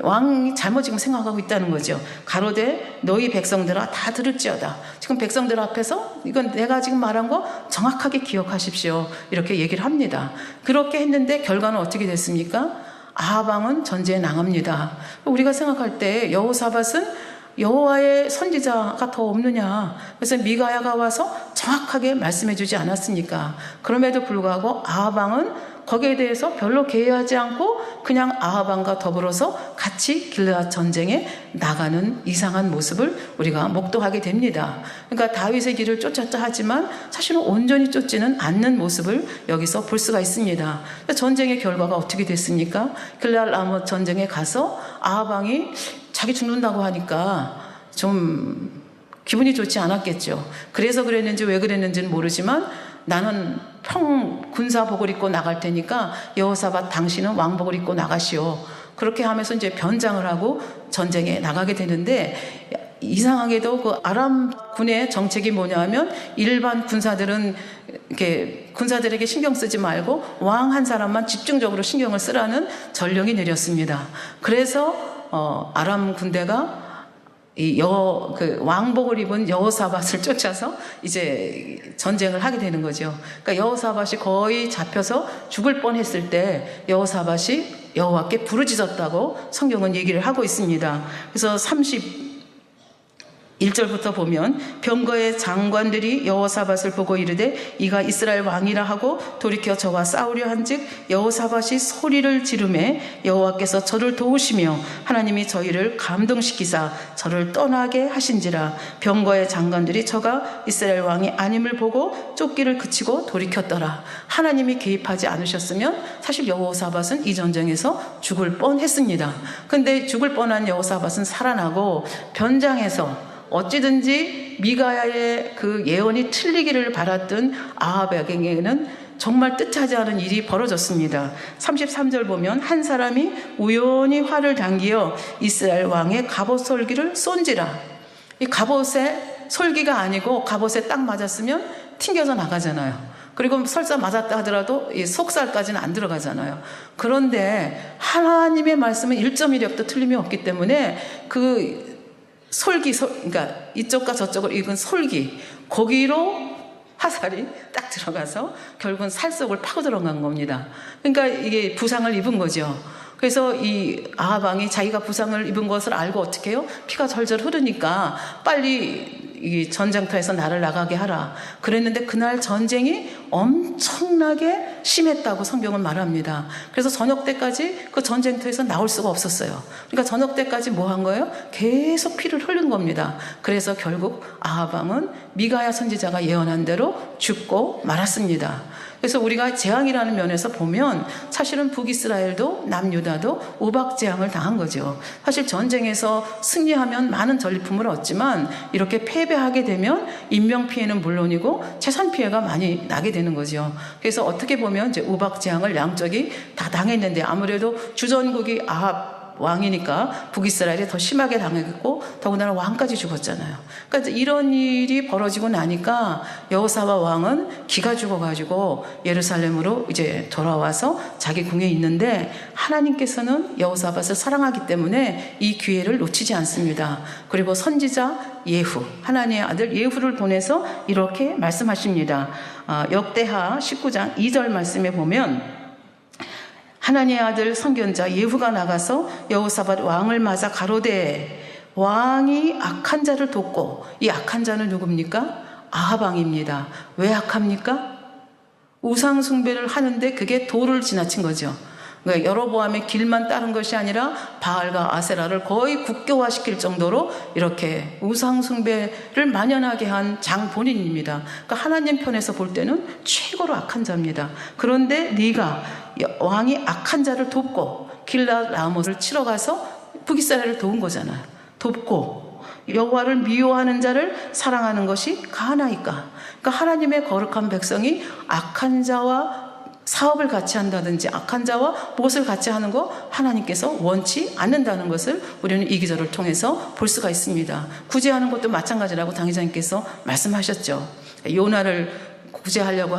왕이 잘못 지금 생각하고 있다는 거죠. 가로되 너희 백성들아 다 들을지어다. 지금 백성들 앞에서 이건 내가 지금 말한 거 정확하게 기억하십시오. 이렇게 얘기를 합니다. 그렇게 했는데 결과는 어떻게 됐습니까? 아합 왕은 전쟁에 나갑니다. 우리가 생각할 때 여호사밧은 여호와의 선지자가 더 없느냐. 그래서 미가야가 와서 정확하게 말씀해 주지 않았습니까? 그럼에도 불구하고 아합 왕은 거기에 대해서 별로 개의하지 않고 그냥 아합 왕과 더불어서 같이 길르앗 전쟁에 나가는 이상한 모습을 우리가 목도하게 됩니다. 그러니까 다윗의 길을 쫓았다 하지만 사실은 온전히 쫓지는 않는 모습을 여기서 볼 수가 있습니다. 전쟁의 결과가 어떻게 됐습니까? 길르앗 라못 전쟁에 가서 아합 왕이 자기 죽는다고 하니까 좀 기분이 좋지 않았겠죠. 그래서 그랬는지 왜 그랬는지는 모르지만 나는 군사복을 입고 나갈 테니까 여호사밧 당신은 왕복을 입고 나가시오. 그렇게 하면서 이제 변장을 하고 전쟁에 나가게 되는데 이상하게도 그 아람 군의 정책이 뭐냐 하면 일반 군사들은 이렇게 군사들에게 신경 쓰지 말고 왕 한 사람만 집중적으로 신경을 쓰라는 전령이 내렸습니다. 그래서 아람 군대가 왕복을 입은 여호사밧을 쫓아서 이제 전쟁을 하게 되는 거죠. 그러니까 여호사밧이 거의 잡혀서 죽을 뻔했을 때 여호사밧이 여호와께 부르짖었다고 성경은 얘기를 하고 있습니다. 그래서 1절부터 보면 병거의 장관들이 여호사밧을 보고 이르되 이가 이스라엘 왕이라 하고 돌이켜 저와 싸우려 한즉 여호사밧이 소리를 지르매 여호와께서 저를 도우시며 하나님이 저희를 감동시키사 저를 떠나게 하신지라. 병거의 장관들이 저가 이스라엘 왕이 아님을 보고 쫓기를 그치고 돌이켰더라. 하나님이 개입하지 않으셨으면 사실 여호사밧은 이 전쟁에서 죽을 뻔했습니다. 근데 죽을 뻔한 여호사밧은 살아나고 변장해서 어찌든지 미가야의 그 예언이 틀리기를 바랐던 아합에게는 정말 뜻하지 않은 일이 벌어졌습니다. 33절 보면 한 사람이 우연히 활을 당기어 이스라엘 왕의 갑옷 솔기를 쏜지라. 이 갑옷에 솔기가 아니고 갑옷에 딱 맞았으면 튕겨서 나가잖아요. 그리고 설사 맞았다 하더라도 이 속살까지는 안 들어가잖아요. 그런데 하나님의 말씀은 1.1엽도 틀림이 없기 때문에 그 그러니까 이쪽과 저쪽을 익은 솔기, 거기로 화살이 딱 들어가서 결국은 살 속을 파고 들어간 겁니다. 그러니까 이게 부상을 입은 거죠. 그래서 이 아합 왕이 자기가 부상을 입은 것을 알고 어떻게 해요? 피가 절절 흐르니까 빨리 이 전쟁터에서 나를 나가게 하라. 그랬는데 그날 전쟁이 엄청나게 심했다고 성경은 말합니다. 그래서 저녁 때까지 그 전쟁터에서 나올 수가 없었어요. 그러니까 저녁 때까지 뭐 한 거예요? 계속 피를 흘린 겁니다. 그래서 결국 아합 왕은 미가야 선지자가 예언한 대로 죽고 말았습니다. 그래서 우리가 재앙이라는 면에서 보면 사실은 북이스라엘도 남유다도 우박재앙을 당한 거죠. 사실 전쟁에서 승리하면 많은 전리품을 얻지만 이렇게 패배하게 되면 인명피해는 물론이고 재산피해가 많이 나게 되는 거죠. 그래서 어떻게 보면 이제 우박재앙을 양쪽이 다 당했는데 아무래도 주전국이 아합 왕이니까 북이스라엘이 더 심하게 당했고 더군다나 왕까지 죽었잖아요. 그러니까 이런 일이 벌어지고 나니까 여호사밧 왕은 기가 죽어가지고 예루살렘으로 이제 돌아와서 자기 궁에 있는데 하나님께서는 여호사밧을 사랑하기 때문에 이 기회를 놓치지 않습니다. 그리고 선지자 예후, 하나님의 아들 예후를 보내서 이렇게 말씀하십니다. 역대하 19장 2절 말씀에 보면 하나님의 아들 선견자 예후가 나가서 여호사밧 왕을 맞아 가로되 왕이 악한 자를 돕고, 이 악한 자는 누굽니까? 아합 왕입니다. 왜 악합니까? 우상 숭배를 하는데 그게 도를 지나친 거죠. 그러니까 여로보암의 길만 따른 것이 아니라 바알과 아세라를 거의 국교화시킬 정도로 이렇게 우상 숭배를 만연하게 한 장본인입니다. 그러니까 하나님 편에서 볼 때는 최고로 악한 자입니다. 그런데 네가 왕이 악한 자를 돕고 길르앗 라못을 치러 가서 북이스라엘을 도운 거잖아요. 돕고 여호와를 미워하는 자를 사랑하는 것이 가하나이까. 그러니까 하나님의 거룩한 백성이 악한 자와 사업을 같이 한다든지 악한 자와 무엇을 같이 하는 거 하나님께서 원치 않는다는 것을 우리는 이 기절을 통해서 볼 수가 있습니다. 구제하는 것도 마찬가지라고 당회장님께서 말씀하셨죠. 요나를 구하려고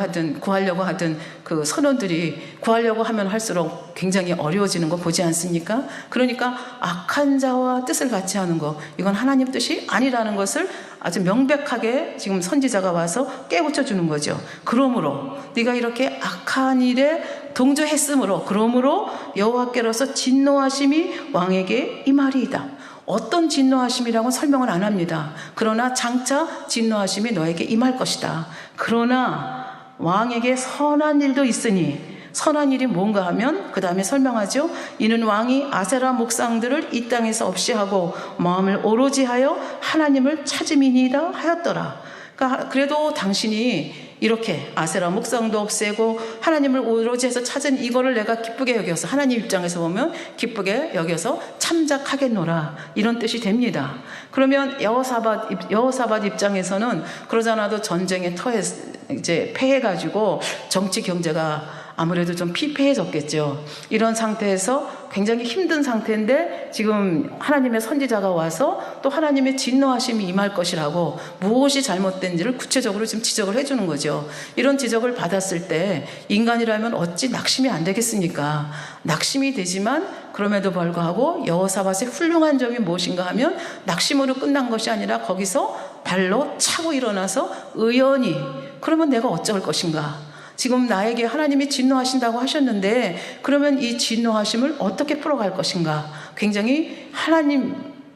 하든 그 선원들이 구하려고 하면 할수록 굉장히 어려워지는 거 보지 않습니까? 그러니까 악한 자와 뜻을 같이 하는 거, 이건 하나님 뜻이 아니라는 것을 아주 명백하게 지금 선지자가 와서 깨우쳐 주는 거죠. 그러므로 네가 이렇게 악한 일에 동조했으므로, 그러므로 여호와께로서 진노하심이 왕에게 임하리이다. 어떤 진노하심이라고는 설명을 안 합니다. 그러나 장차 진노하심이 너에게 임할 것이다. 그러나 왕에게 선한 일도 있으니, 선한 일이 뭔가 하면 그 다음에 설명하죠. 이는 왕이 아세라 목상들을 이 땅에서 없이 하고 마음을 오로지 하여 하나님을 찾음이니이다 하였더라. 그러니까 그래도 당신이 이렇게 아세라 목상도 없애고 하나님을 오로지 해서 찾은 이거를 내가 기쁘게 여겨서, 하나님 입장에서 보면 기쁘게 여겨서 참작하겠노라, 이런 뜻이 됩니다. 그러면 여호사밧 입장에서는 그러지 않아도 전쟁의 터에 이제 패해가지고 정치 경제가 아무래도 좀 피폐해졌겠죠. 이런 상태에서 굉장히 힘든 상태인데 지금 하나님의 선지자가 와서 또 하나님의 진노하심이 임할 것이라고 무엇이 잘못된지를 구체적으로 지금 지적을 해주는 거죠. 이런 지적을 받았을 때 인간이라면 어찌 낙심이 안 되겠습니까? 낙심이 되지만 그럼에도 불구하고 여호사밧의 훌륭한 점이 무엇인가 하면 낙심으로 끝난 것이 아니라 거기서 발로 차고 일어나서 의연히, 그러면 내가 어쩔 것인가? 지금 나에게 하나님이 진노하신다고 하셨는데 그러면 이 진노하심을 어떻게 풀어갈 것인가? 굉장히 하나님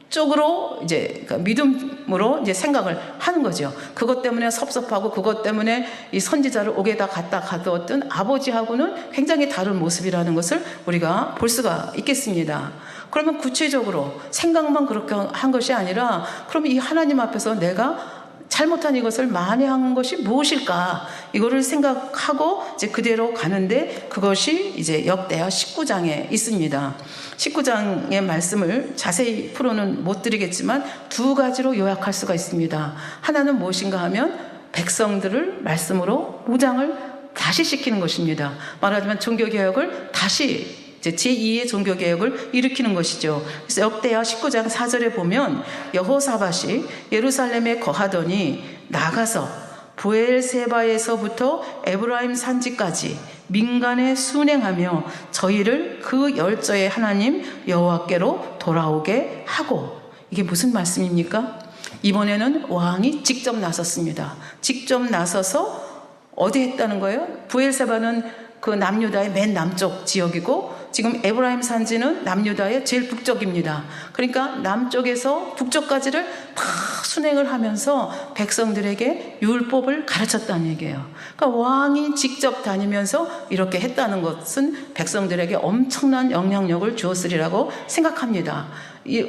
쪽으로 이제 믿음으로 이제 생각을 하는 거죠. 그것 때문에 섭섭하고 그것 때문에 이 선지자를 옥에다 갖다 가두었던 아버지하고는 굉장히 다른 모습이라는 것을 우리가 볼 수가 있겠습니다. 그러면 구체적으로 생각만 그렇게 한 것이 아니라 그러면 이 하나님 앞에서 내가 잘못한 이것을 만회한 것이 무엇일까? 이거를 생각하고 이제 그대로 가는데 그것이 이제 역대하 19장에 있습니다. 19장의 말씀을 자세히 풀어는 못 드리겠지만 두 가지로 요약할 수가 있습니다. 하나는 무엇인가 하면 백성들을 말씀으로 무장을 다시 시키는 것입니다. 말하자면 종교개혁을 다시 이제 제2의 종교개혁을 일으키는 것이죠. 그래서 역대하 19장 4절에 보면 여호사밧이 예루살렘에 거하더니 나가서 브엘세바에서부터 에브라임 산지까지 민간에 순행하며 저희를 그 열저의 하나님 여호와께로 돌아오게 하고. 이게 무슨 말씀입니까? 이번에는 왕이 직접 나섰습니다. 직접 나서서 어디 했다는 거예요? 브엘세바는 그 남유다의 맨 남쪽 지역이고 지금 에브라임 산지는 남유다의 제일 북쪽입니다. 그러니까 남쪽에서 북쪽까지를 다 순행을 하면서 백성들에게 율법을 가르쳤다는 얘기예요. 그러니까 왕이 직접 다니면서 이렇게 했다는 것은 백성들에게 엄청난 영향력을 주었으리라고 생각합니다.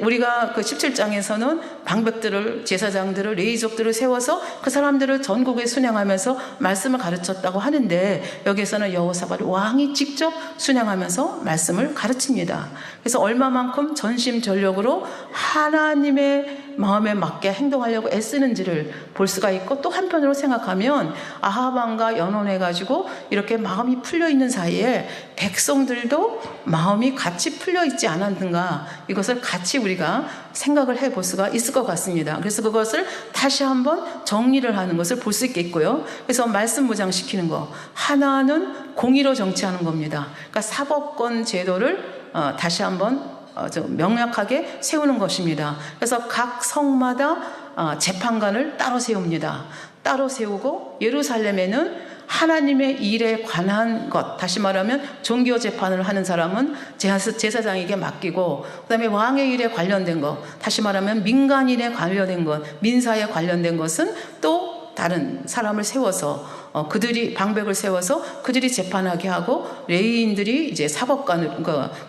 우리가 그 17장에서는 방백들을, 제사장들을, 레위족들을 세워서 그 사람들을 전국에 순양하면서 말씀을 가르쳤다고 하는데 여기에서는 여호사밧 왕이 직접 순양하면서 말씀을 가르칩니다. 그래서 얼마만큼 전심전력으로 하나님의 마음에 맞게 행동하려고 애쓰는지를 볼 수가 있고, 또 한편으로 생각하면 아합 왕과 연혼해가지고 이렇게 마음이 풀려있는 사이에 백성들도 마음이 같이 풀려있지 않았는가, 이것을 같이 우리가 생각을 해볼 수가 있을 것 같습니다. 그래서 그것을 다시 한번 정리를 하는 것을 볼 수 있겠고요. 그래서 말씀 무장시키는 거, 하나는 공의로 정치하는 겁니다. 그러니까 사법권 제도를 다시 한번 명확하게 세우는 것입니다. 그래서 각 성마다 재판관을 따로 세웁니다. 따로 세우고 예루살렘에는 하나님의 일에 관한 것, 다시 말하면 종교 재판을 하는 사람은 제사장에게 맡기고, 그 다음에 왕의 일에 관련된 것, 다시 말하면 민간 일에 관련된 것, 민사에 관련된 것은 또 다른 사람을 세워서 그들이 방백을 세워서 그들이 재판하게 하고, 레위인들이 이제 사법관을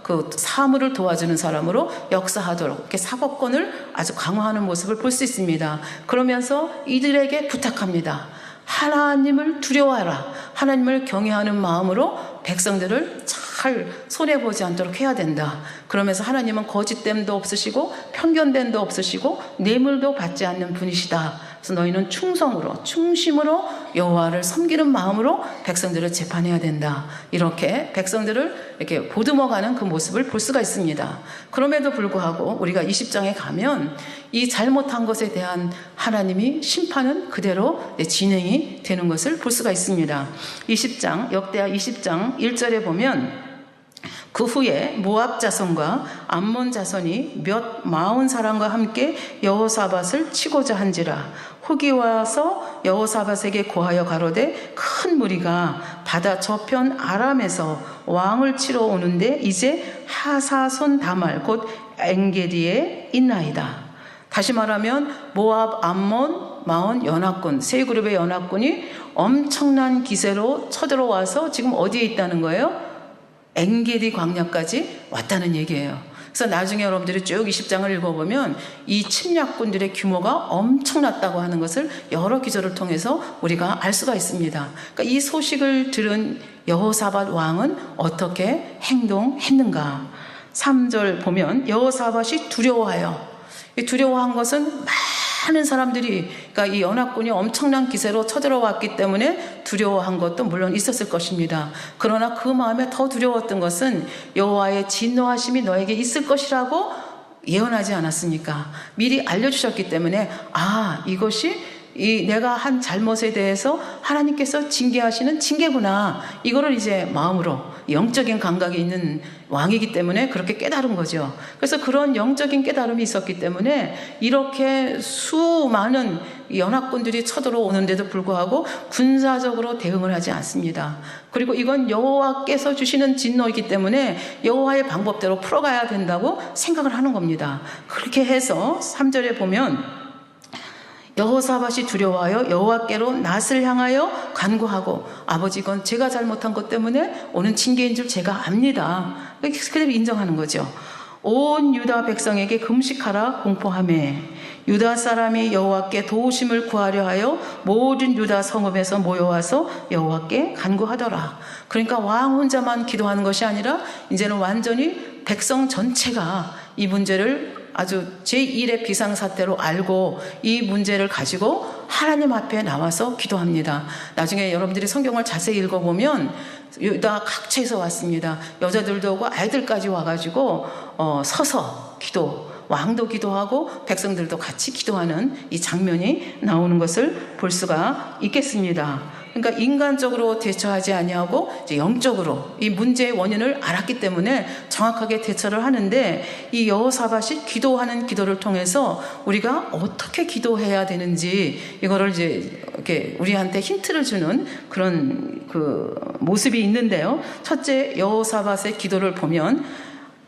그 사무를 도와주는 사람으로 역사하도록 이렇게 사법권을 아주 강화하는 모습을 볼 수 있습니다. 그러면서 이들에게 부탁합니다. 하나님을 두려워하라. 하나님을 경외하는 마음으로 백성들을 잘 손해보지 않도록 해야 된다. 그러면서 하나님은 거짓됨도 없으시고 편견됨도 없으시고 뇌물도 받지 않는 분이시다 그래서 너희는 충성으로 충심으로 여호와를 섬기는 마음으로 백성들을 재판해야 된다. 이렇게 백성들을 이렇게 보듬어가는 그 모습을 볼 수가 있습니다. 그럼에도 불구하고 우리가 20장에 가면 이 잘못한 것에 대한 하나님이 심판은 그대로 진행이 되는 것을 볼 수가 있습니다. 20장 역대하 20장 1절에 보면 그 후에 모압 자손과 암몬 자손이 몇 마흔 사람과 함께 여호사밧을 치고자 한지라. 흑이 와서 여호사밧에게 고하여 가로되 큰 무리가 바다 저편 아람에서 왕을 치러 오는데 이제 하사손 다말 곧 엔게디에 있나이다. 다시 말하면 모압, 암몬, 마온 연합군 세 그룹의 연합군이 엄청난 기세로 쳐들어와서 지금 어디에 있다는 거예요? 엔게디 광야까지 왔다는 얘기예요. 그래서 나중에 여러분들이 쭉 20장을 읽어보면 이 침략군들의 규모가 엄청났다고 하는 것을 여러 기절을 통해서 우리가 알 수가 있습니다. 그러니까 이 소식을 들은 여호사밧 왕은 어떻게 행동했는가? 3절 보면 여호사밧이 두려워하여, 두려워한 것은 많은 사람들이, 그러니까 이 연합군이 엄청난 기세로 쳐들어왔기 때문에 두려워한 것도 물론 있었을 것입니다. 그러나 그 마음에 더 두려웠던 것은 여호와의 진노하심이 너에게 있을 것이라고 예언하지 않았습니까? 미리 알려주셨기 때문에 이것이 내가 한 잘못에 대해서 하나님께서 징계하시는 징계구나, 이거를 이제 마음으로, 영적인 감각이 있는 왕이기 때문에 그렇게 깨달은 거죠. 그래서 그런 영적인 깨달음이 있었기 때문에 이렇게 수많은 연합군들이 쳐들어오는데도 불구하고 군사적으로 대응을 하지 않습니다. 그리고 이건 여호와께서 주시는 진노이기 때문에 여호와의 방법대로 풀어가야 된다고 생각을 하는 겁니다. 그렇게 해서 3절에 보면 여호사밧이 두려워하여 여호와께로 낫을 향하여 간구하고, 아버지 이건 제가 잘못한 것 때문에 오는 징계인 줄 제가 압니다. 그대로 인정하는 거죠. 온 유다 백성에게 금식하라 공포하매 유다 사람이 여호와께 도우심을 구하려 하여 모든 유다 성읍에서 모여와서 여호와께 간구하더라. 그러니까 왕 혼자만 기도하는 것이 아니라 이제는 완전히 백성 전체가 이 문제를 아주 제1의 비상사태로 알고 이 문제를 가지고 하나님 앞에 나와서 기도합니다. 나중에 여러분들이 성경을 자세히 읽어보면 유다 각처에서 왔습니다. 여자들도 오고 아이들까지 와가지고 서서 기도, 왕도 기도하고 백성들도 같이 기도하는 이 장면이 나오는 것을 볼 수가 있겠습니다. 그러니까 인간적으로 대처하지 아니하고 이제 영적으로 이 문제의 원인을 알았기 때문에 정확하게 대처를 하는데, 이 여호사밧이 기도하는 기도를 통해서 우리가 어떻게 기도해야 되는지 이거를 이제 이렇게 우리한테 힌트를 주는 그런 그 모습이 있는데요. 첫째, 여호사밧의 기도를 보면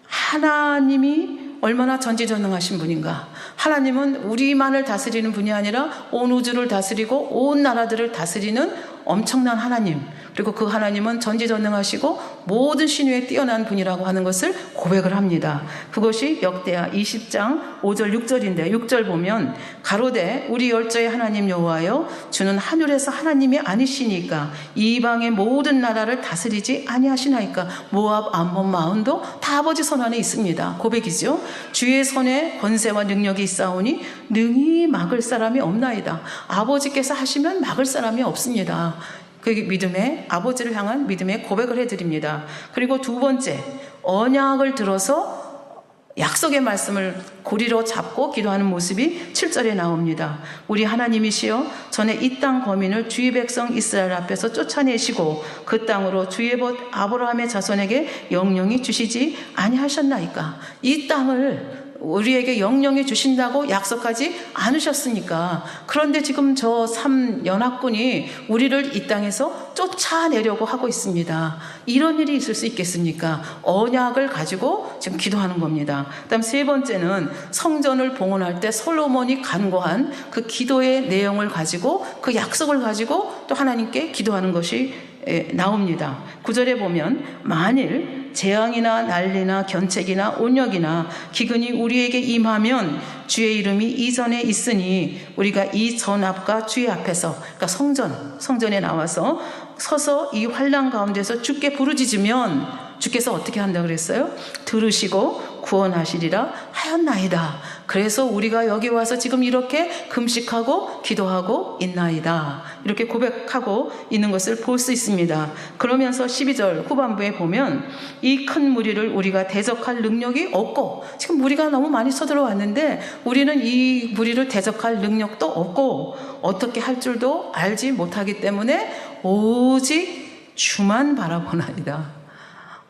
하나님이 얼마나 전지전능하신 분인가. 하나님은 우리만을 다스리는 분이 아니라 온 우주를 다스리고 온 나라들을 다스리는 엄청난 하나님, 그리고 그 하나님은 전지전능하시고 모든 신유에 뛰어난 분이라고 하는 것을 고백을 합니다. 그것이 역대하 20장 5절 6절인데 6절 보면 가로되 우리 열조의 하나님 여호와여 주는 하늘에서 하나님이 아니시니까 이방의 모든 나라를 다스리지 아니하시나이까. 모압, 암몬, 마온도 다 아버지 손 안에 있습니다. 고백이죠. 주의 손에 권세와 능력이 있사오니 능히 막을 사람이 없나이다. 아버지께서 하시면 막을 사람이 없습니다. 그 믿음의, 아버지를 향한 믿음의 고백을 해드립니다. 그리고 두 번째, 언약을 들어서 약속의 말씀을 고리로 잡고 기도하는 모습이 7절에 나옵니다. 우리 하나님이시여 전에 이 땅 거민을 주의 백성 이스라엘 앞에서 쫓아내시고 그 땅으로 주의 벗 아브라함의 자손에게 영영히 주시지 아니하셨나이까. 이 땅을 우리에게 영영히 주신다고 약속하지 않으셨으니까. 그런데 지금 저 3연합군이 우리를 이 땅에서 쫓아내려고 하고 있습니다. 이런 일이 있을 수 있겠습니까? 언약을 가지고 지금 기도하는 겁니다. 그다음 세 번째는 성전을 봉헌할 때 솔로몬이 간구한 그 기도의 내용을 가지고, 그 약속을 가지고 또 하나님께 기도하는 것이 나옵니다. 9절에 보면 만일 재앙이나 난리나 견책이나 온역이나 기근이 우리에게 임하면 주의 이름이 이전에 있으니 우리가 이 전합과 주의 앞에서, 그러니까 성전에 나와서 서서 이 환난 가운데서 주께 부르짖으면 주께서 어떻게 한다 그랬어요? 들으시고 구원하시리라 하였나이다. 그래서 우리가 여기 와서 지금 이렇게 금식하고 기도하고 있나이다. 이렇게 고백하고 있는 것을 볼 수 있습니다. 그러면서 12절 후반부에 보면 이 큰 무리를 우리가 대적할 능력이 없고, 지금 무리가 너무 많이 쳐들어왔는데 우리는 이 무리를 대적할 능력도 없고 어떻게 할 줄도 알지 못하기 때문에 오직 주만 바라보나이다.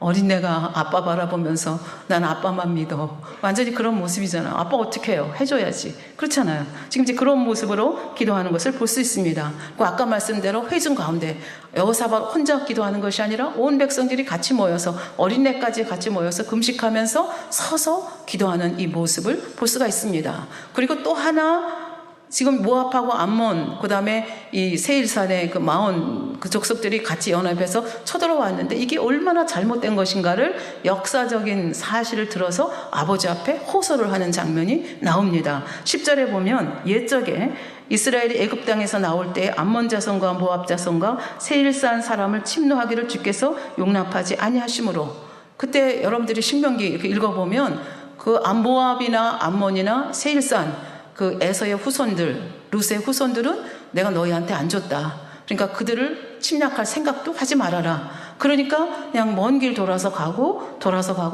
어린애가 아빠 바라보면서 난 아빠만 믿어. 완전히 그런 모습이잖아. 아빠 어떻게 해요? 해줘야지. 그렇잖아요. 지금 이제 그런 모습으로 기도하는 것을 볼 수 있습니다. 아까 말씀대로 회중 가운데 여호사밧 혼자 기도하는 것이 아니라 온 백성들이 같이 모여서, 어린애까지 같이 모여서 금식하면서 서서 기도하는 이 모습을 볼 수가 있습니다. 그리고 또 하나, 지금 모압하고 암몬, 그 다음에 이 세일산의 그 마온 그 족속들이 같이 연합해서 쳐들어왔는데 이게 얼마나 잘못된 것인가를 역사적인 사실을 들어서 아버지 앞에 호소를 하는 장면이 나옵니다. 10절에 보면 옛적에 이스라엘이 애굽 땅에서 나올 때 암몬 자손과 모압 자손과 세일산 사람을 침노하기를 주께서 용납하지 아니하심으로, 그때 여러분들이 신명기 이렇게 읽어보면 그 모압이나 암몬이나 세일산 그 에서의 후손들, 룻의 후손들은 내가 너희한테 안 줬다. 그러니까 그들을 침략할 생각도 하지 말아라. 그러니까 그냥 먼 길 돌아서 가고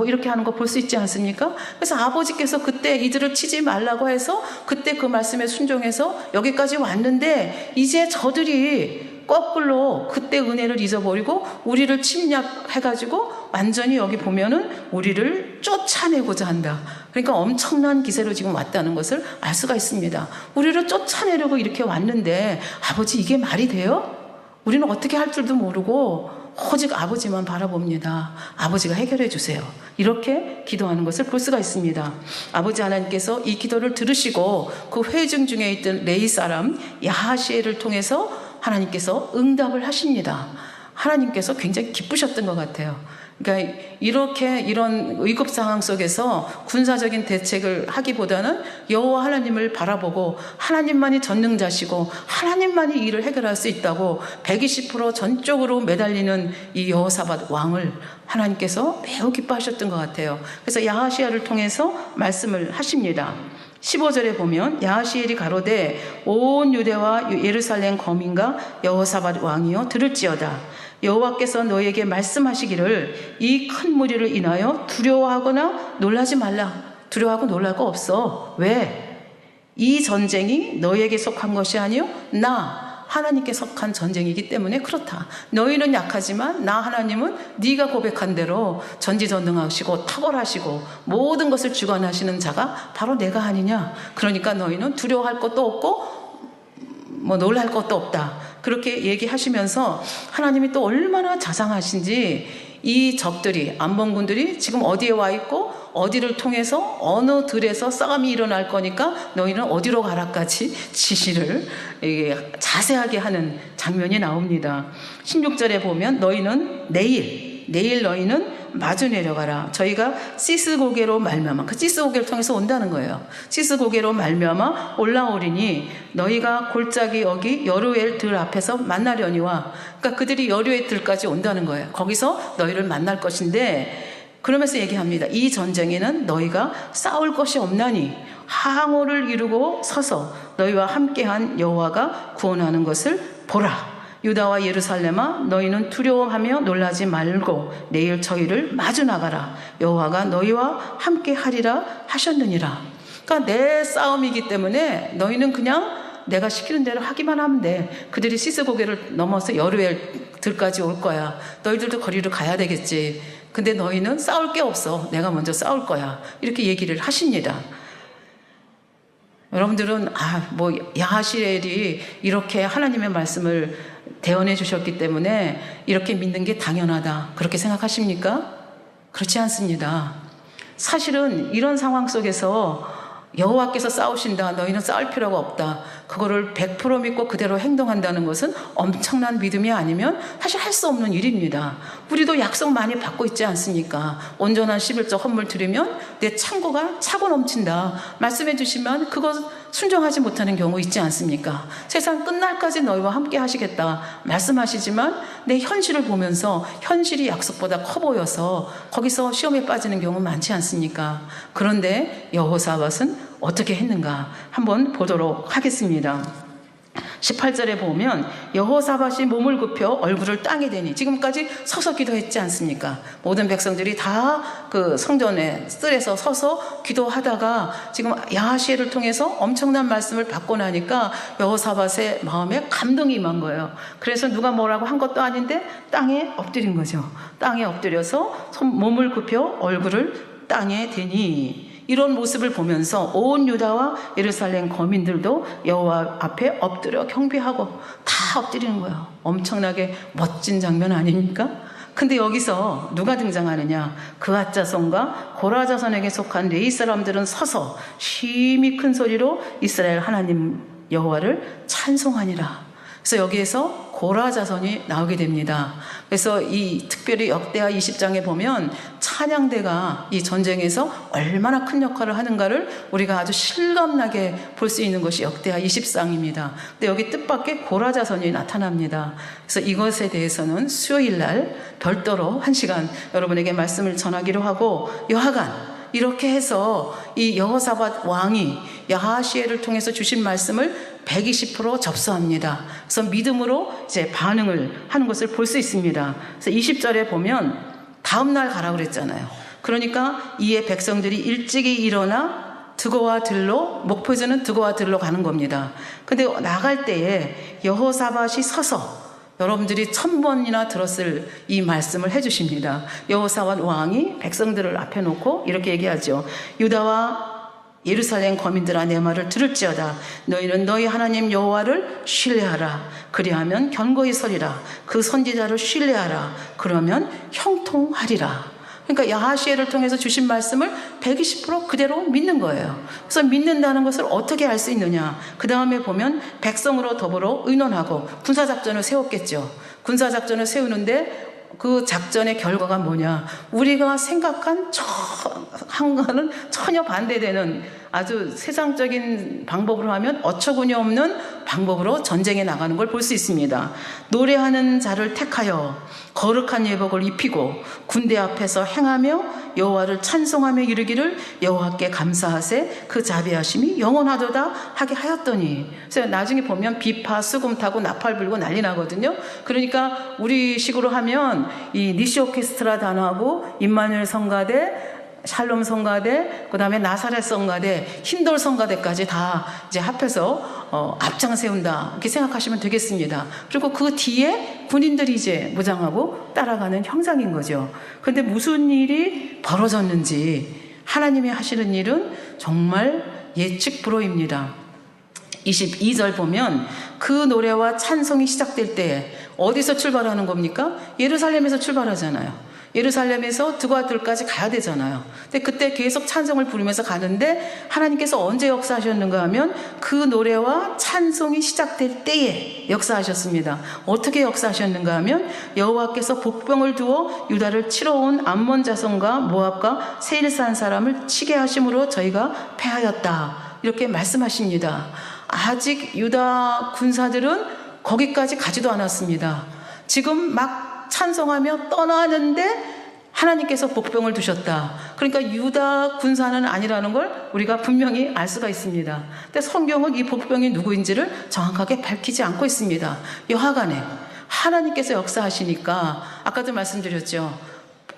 이렇게 하는 거 볼 수 있지 않습니까? 그래서 아버지께서 그때 이들을 치지 말라고 해서 그때 그 말씀에 순종해서 여기까지 왔는데, 이제 저들이 거꾸로 그때 은혜를 잊어버리고 우리를 침략해가지고 완전히 여기 보면은 우리를 쫓아내고자 한다. 그러니까 엄청난 기세로 지금 왔다는 것을 알 수가 있습니다. 우리를 쫓아내려고 이렇게 왔는데 아버지, 이게 말이 돼요? 우리는 어떻게 할 줄도 모르고 오직 아버지만 바라봅니다. 아버지가 해결해 주세요. 이렇게 기도하는 것을 볼 수가 있습니다. 아버지 하나님께서 이 기도를 들으시고 그 회중 중에 있던 레위 사람 야하시엘을 통해서 하나님께서 응답을 하십니다. 하나님께서 굉장히 기쁘셨던 것 같아요. 그러니까 이런 위급 상황 속에서 군사적인 대책을 하기보다는 여호와 하나님을 바라보고 하나님만이 전능자시고 하나님만이 일을 해결할 수 있다고 120% 전적으로 매달리는 이 여호사밧 왕을 하나님께서 매우 기뻐하셨던 것 같아요. 그래서 야하시야를 통해서 말씀을 하십니다. 15절에 보면 야하시엘이 가로되 온 유대와 예루살렘 거민과 여호사밧 왕이여 들을지어다. 여호와께서 너에게 말씀하시기를 이 큰 무리를 인하여 두려워하거나 놀라지 말라. 두려워하고 놀랄 거 없어. 왜? 이 전쟁이 너에게 속한 것이 아니요 나 하나님께 속한 전쟁이기 때문에 그렇다. 너희는 약하지만 나 하나님은 네가 고백한 대로 전지전능하시고 탁월하시고 모든 것을 주관하시는 자가 바로 내가 아니냐. 그러니까 너희는 두려워할 것도 없고 뭐 놀랄 것도 없다. 그렇게 얘기하시면서 하나님이 또 얼마나 자상하신지, 이 적들이, 암몬군들이 지금 어디에 와 있고 어디를 통해서 어느 들에서 싸움이 일어날 거니까 너희는 어디로 가라까지 지시를 자세하게 하는 장면이 나옵니다. 16절에 보면 너희는 내일 너희는 마주 내려가라. 저희가 시스고게로 말미암아, 그 시스고게를 통해서 온다는 거예요. 시스고게로 말미암아 올라오리니 너희가 골짜기 여기 여루엘 들 앞에서 만나려니와, 그러니까 그들이 여루엘 들까지 온다는 거예요. 거기서 너희를 만날 것인데, 그러면서 얘기합니다. 이 전쟁에는 너희가 싸울 것이 없나니 항오를 이루고 서서 너희와 함께한 여호와가 구원하는 것을 보라. 유다와 예루살렘아 너희는 두려워하며 놀라지 말고 내일 저희를 마주 나가라. 여호와가 너희와 함께 하리라 하셨느니라. 그러니까 내 싸움이기 때문에 너희는 그냥 내가 시키는 대로 하기만 하면 돼. 그들이 시스고게를 넘어서 여루엘 들까지 올 거야. 너희들도 거리를 가야 되겠지. 근데 너희는 싸울 게 없어. 내가 먼저 싸울 거야. 이렇게 얘기를 하십니다. 여러분들은 야하시엘이 이렇게 하나님의 말씀을 대언해 주셨기 때문에 이렇게 믿는 게 당연하다, 그렇게 생각하십니까? 그렇지 않습니다. 사실은 이런 상황 속에서 여호와께서 싸우신다, 너희는 싸울 필요가 없다, 그거를 100% 믿고 그대로 행동한다는 것은 엄청난 믿음이 아니면 사실 할 수 없는 일입니다. 우리도 약속 많이 받고 있지 않습니까? 온전한 11조 헌물 드리면 내 창고가 차고 넘친다 말씀해 주시면 그것 순종하지 못하는 경우 있지 않습니까? 세상 끝날까지 너희와 함께 하시겠다 말씀하시지만 내 현실을 보면서 현실이 약속보다 커 보여서 거기서 시험에 빠지는 경우 많지 않습니까? 그런데 여호사밧은 어떻게 했는가 한번 보도록 하겠습니다. 18절에 보면 여호사밧이 몸을 굽혀 얼굴을 땅에 대니, 지금까지 서서 기도했지 않습니까? 모든 백성들이 다 그 성전에 뜰에서 서서 기도하다가 지금 야하시엘을 통해서 엄청난 말씀을 받고 나니까 여호사밧의 마음에 감동이 임한 거예요. 그래서 누가 뭐라고 한 것도 아닌데 땅에 엎드린 거죠. 땅에 엎드려서 몸을 굽혀 얼굴을 땅에 대니, 이런 모습을 보면서 온 유다와 예루살렘 거민들도 여호와 앞에 엎드려 경배하고 다 엎드리는 거예요. 엄청나게 멋진 장면 아닙니까? 근데 여기서 누가 등장하느냐? 그앗 자손과 고라 자손에게 속한 레위 사람들은 서서 심히 큰 소리로 이스라엘 하나님 여호와를 찬송하니라. 그래서 여기에서 고라 자손이 나오게 됩니다. 그래서 이 특별히 역대하 20장에 보면 찬양대가 이 전쟁에서 얼마나 큰 역할을 하는가를 우리가 아주 실감나게 볼 수 있는 것이 역대하 20장입니다. 근데 여기 뜻밖의 고라 자손이 나타납니다. 그래서 이것에 대해서는 수요일 날 별도로 1시간 여러분에게 말씀을 전하기로 하고, 여하간 이렇게 해서 이 여호사밧 왕이 야하시엘을 통해서 주신 말씀을 120% 접수합니다. 그래서 믿음으로 이제 반응을 하는 것을 볼 수 있습니다. 그래서 20절에 보면 다음 날 가라고 그랬잖아요. 그러니까 이에 백성들이 일찍이 일어나 드고와 들로, 목표지는 드고와 들로 가는 겁니다. 근데 나갈 때에 여호사밧이 서서, 여러분들이 1000번이나 들었을 이 말씀을 해주십니다. 여호사밧 왕이 백성들을 앞에 놓고 이렇게 얘기하죠. 유다와 예루살렘 거민들아, 내 말을 들을지어다. 너희는 너희 하나님 여호와를 신뢰하라. 그리하면 견고히 서리라. 그 선지자를 신뢰하라. 그러면 형통하리라. 그러니까 야하시엘을 통해서 주신 말씀을 120% 그대로 믿는 거예요. 그래서 믿는다는 것을 어떻게 알 수 있느냐? 그 다음에 보면 백성으로 더불어 의논하고 군사작전을 세웠겠죠. 군사작전을 세우는데 그 작전의 결과가 뭐냐? 우리가 생각한 한과는 전혀 반대되는 아주 세상적인 방법으로 하면 어처구니 없는 방법으로 전쟁에 나가는 걸 볼 수 있습니다. 노래하는 자를 택하여 거룩한 예복을 입히고 군대 앞에서 행하며 여호와를 찬송하며 이르기를 여호와께 감사하세 그 자비하심이 영원하도다 하게 하였더니. 그래서 나중에 보면 비파 수금 타고 나팔 불고 난리 나거든요. 그러니까 우리식으로 하면 이 니시 오케스트라 단하고 임마누엘 성가대, 샬롬 성가대, 그 다음에 나사렛 성가대, 힌돌 성가대까지 다 이제 합해서 앞장 세운다, 이렇게 생각하시면 되겠습니다. 그리고 그 뒤에 군인들이 이제 무장하고 따라가는 형상인 거죠. 그런데 무슨 일이 벌어졌는지 하나님이 하시는 일은 정말 예측 불허입니다. 22절 보면 그 노래와 찬송이 시작될 때 어디서 출발하는 겁니까? 예루살렘에서 출발하잖아요. 예루살렘에서 드고와 들까지 가야 되잖아요. 근데 그때 계속 찬송을 부르면서 가는데 하나님께서 언제 역사하셨는가 하면 그 노래와 찬송이 시작될 때에 역사하셨습니다. 어떻게 역사하셨는가 하면 여호와께서 복병을 두어 유다를 치러 온 암몬 자손과 모압과 세일산 사람을 치게 하심으로 저희가 패하였다, 이렇게 말씀하십니다. 아직 유다 군사들은 거기까지 가지도 않았습니다. 지금 막 찬송하며 떠나는데 하나님께서 복병을 두셨다. 그러니까 유다 군사는 아니라는 걸 우리가 분명히 알 수가 있습니다. 근데 성경은 이 복병이 누구인지를 정확하게 밝히지 않고 있습니다. 여하간에 하나님께서 역사하시니까 아까도 말씀드렸죠.